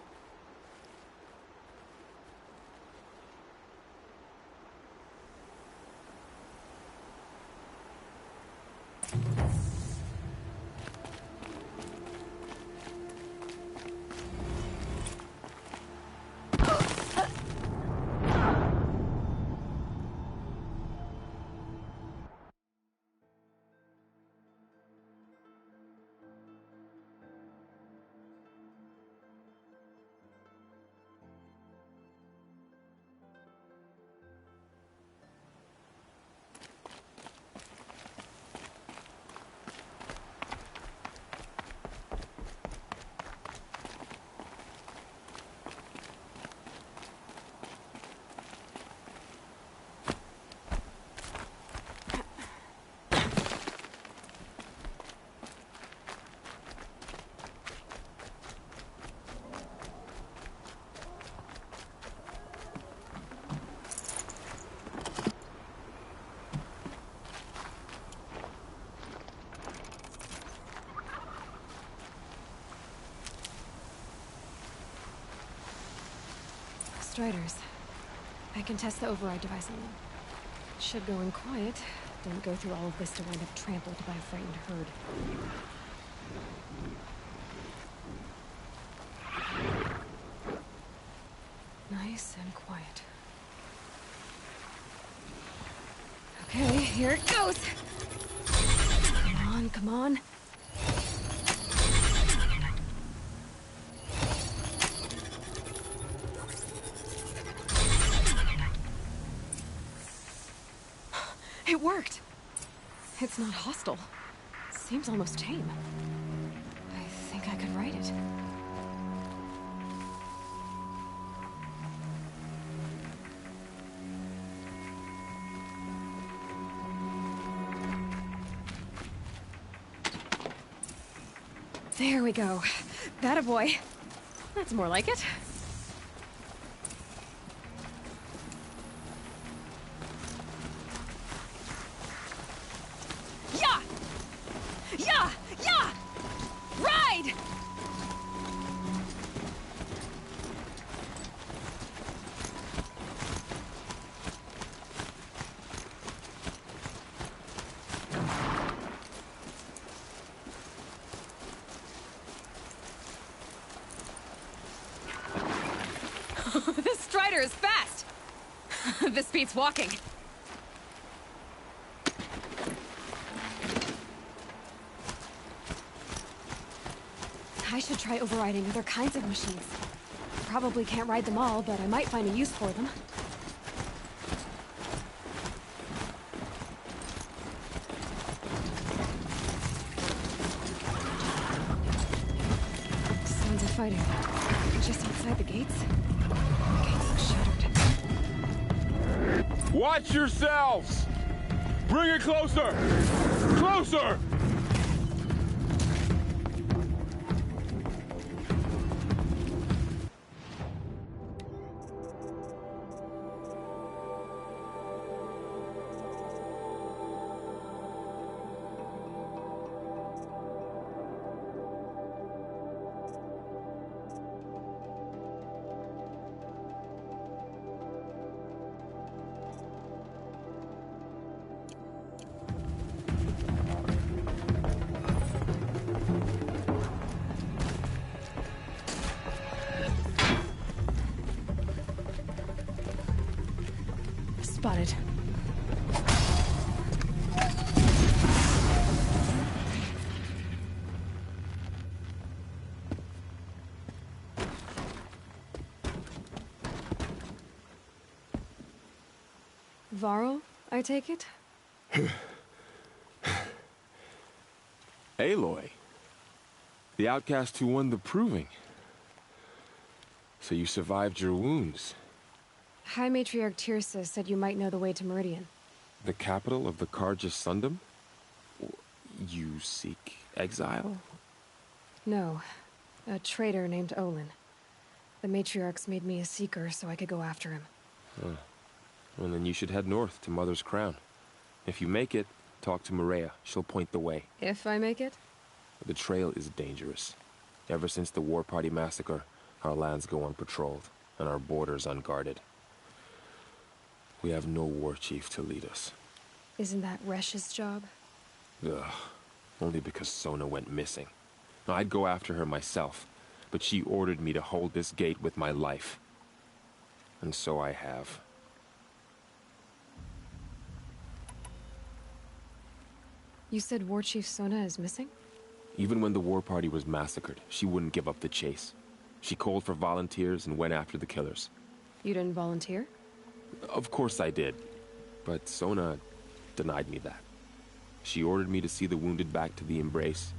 Striders. I can test the override device on them. Should go in quiet. Don't go through all of this to wind up trampled by a frightened herd. Nice and quiet. Okay, here it goes! Come on, come on. It worked! It's not hostile. Seems almost tame. I think I could ride it. There we go. That a boy. That's more like it. Yeah! Yeah! Yeah! Ride! This Strider is fast! This beats walking. I should try overriding other kinds of machines. Probably can't ride them all, but I might find a use for them. Sounds of fighting. Just outside the gates. The gates look shattered. Watch yourselves! Bring it closer! Closer! Spotted. Varl, I take it? Aloy. The outcast who won the proving. So you survived your wounds. High Matriarch Tirsa said you might know the way to Meridian. The capital of the Carja Sundom? You seek exile? No. A traitor named Olin. The Matriarchs made me a seeker so I could go after him. Huh. Well, then you should head north to Mother's Crown. If you make it, talk to Maria. She'll point the way. If I make it? The trail is dangerous. Ever since the War Party massacre, our lands go unpatrolled, and our borders unguarded. We have no war chief to lead us. Isn't that Resh's job? Ugh. Only because Sona went missing. I'd go after her myself, but she ordered me to hold this gate with my life. And so I have. You said War Chief Sona is missing? Even when the War Party was massacred, she wouldn't give up the chase. She called for volunteers and went after the killers. You didn't volunteer? Of course I did, but Sona denied me that. She ordered me to see the wounded back to the Embrace,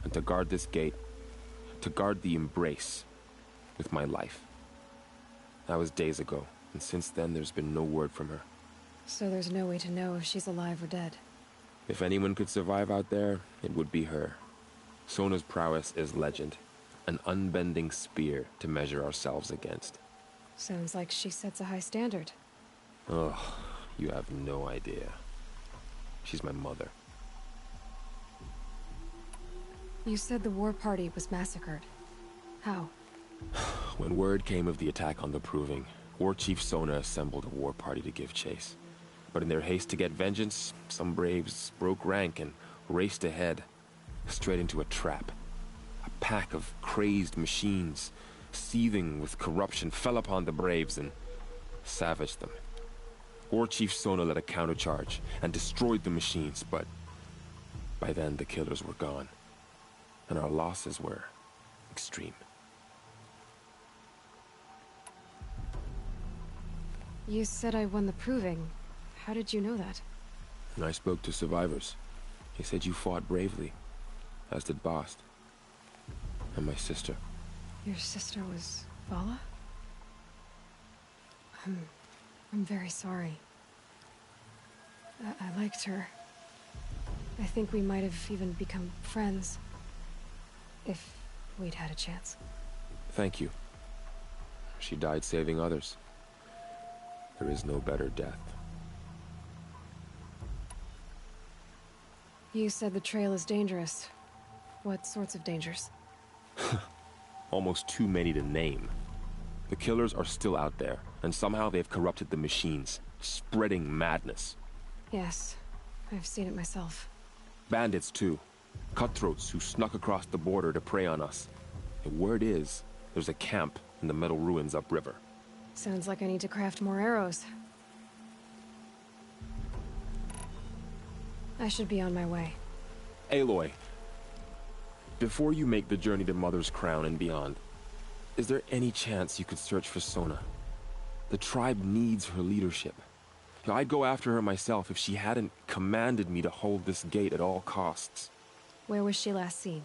and to guard this gate, to guard the Embrace with my life. That was days ago, and since then there's been no word from her. So there's no way to know if she's alive or dead. If anyone could survive out there, it would be her. Sona's prowess is legend, an unbending spear to measure ourselves against. Sounds like she sets a high standard. Ugh, you have no idea. She's my mother. You said the War Party was massacred. How? When word came of the attack on the Proving, War Chief Sona assembled a war party to give chase. But in their haste to get vengeance, some braves broke rank and raced ahead, straight into a trap. A pack of crazed machines, seething with corruption, fell upon the braves and savaged them. War Chief Sona led a countercharge and destroyed the machines, but by then the killers were gone, and our losses were extreme. You said I won the Proving. How did you know that? I spoke to survivors. They said you fought bravely, as did Bast. And my sister. Your sister was Vala? I'm very sorry. I liked her. I think we might have even become friends. If we'd had a chance. Thank you. She died saving others. There is no better death. You said the trail is dangerous. What sorts of dangers? Almost too many to name. The killers are still out there, and somehow they've corrupted the machines, spreading madness. Yes, I've seen it myself. Bandits, too. Cutthroats who snuck across the border to prey on us. The word is, there's a camp in the metal ruins upriver. Sounds like I need to craft more arrows. I should be on my way. Aloy, before you make the journey to Mother's Crown and beyond, is there any chance you could search for Sona? The tribe needs her leadership. I'd go after her myself if she hadn't commanded me to hold this gate at all costs. Where was she last seen?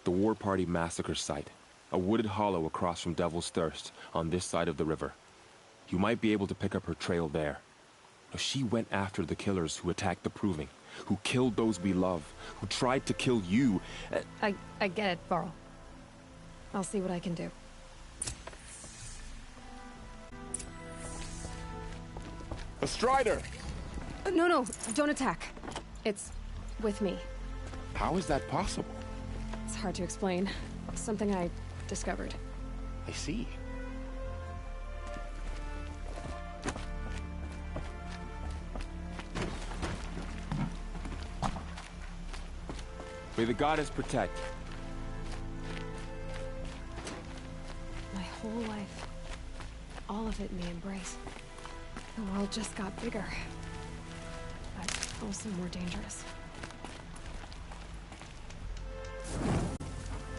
The War Party massacre site. A wooded hollow across from Devil's Thirst, on this side of the river. You might be able to pick up her trail there. She went after the killers who attacked the Proving, who killed those we love, who tried to kill you. I get it, Varl. I'll see what I can do. A Strider! No, don't attack. It's with me. How is that possible? It's hard to explain. Something I discovered. I see. May the goddess protect. My whole life. All of it in the Embrace. The world just got bigger. But also more dangerous.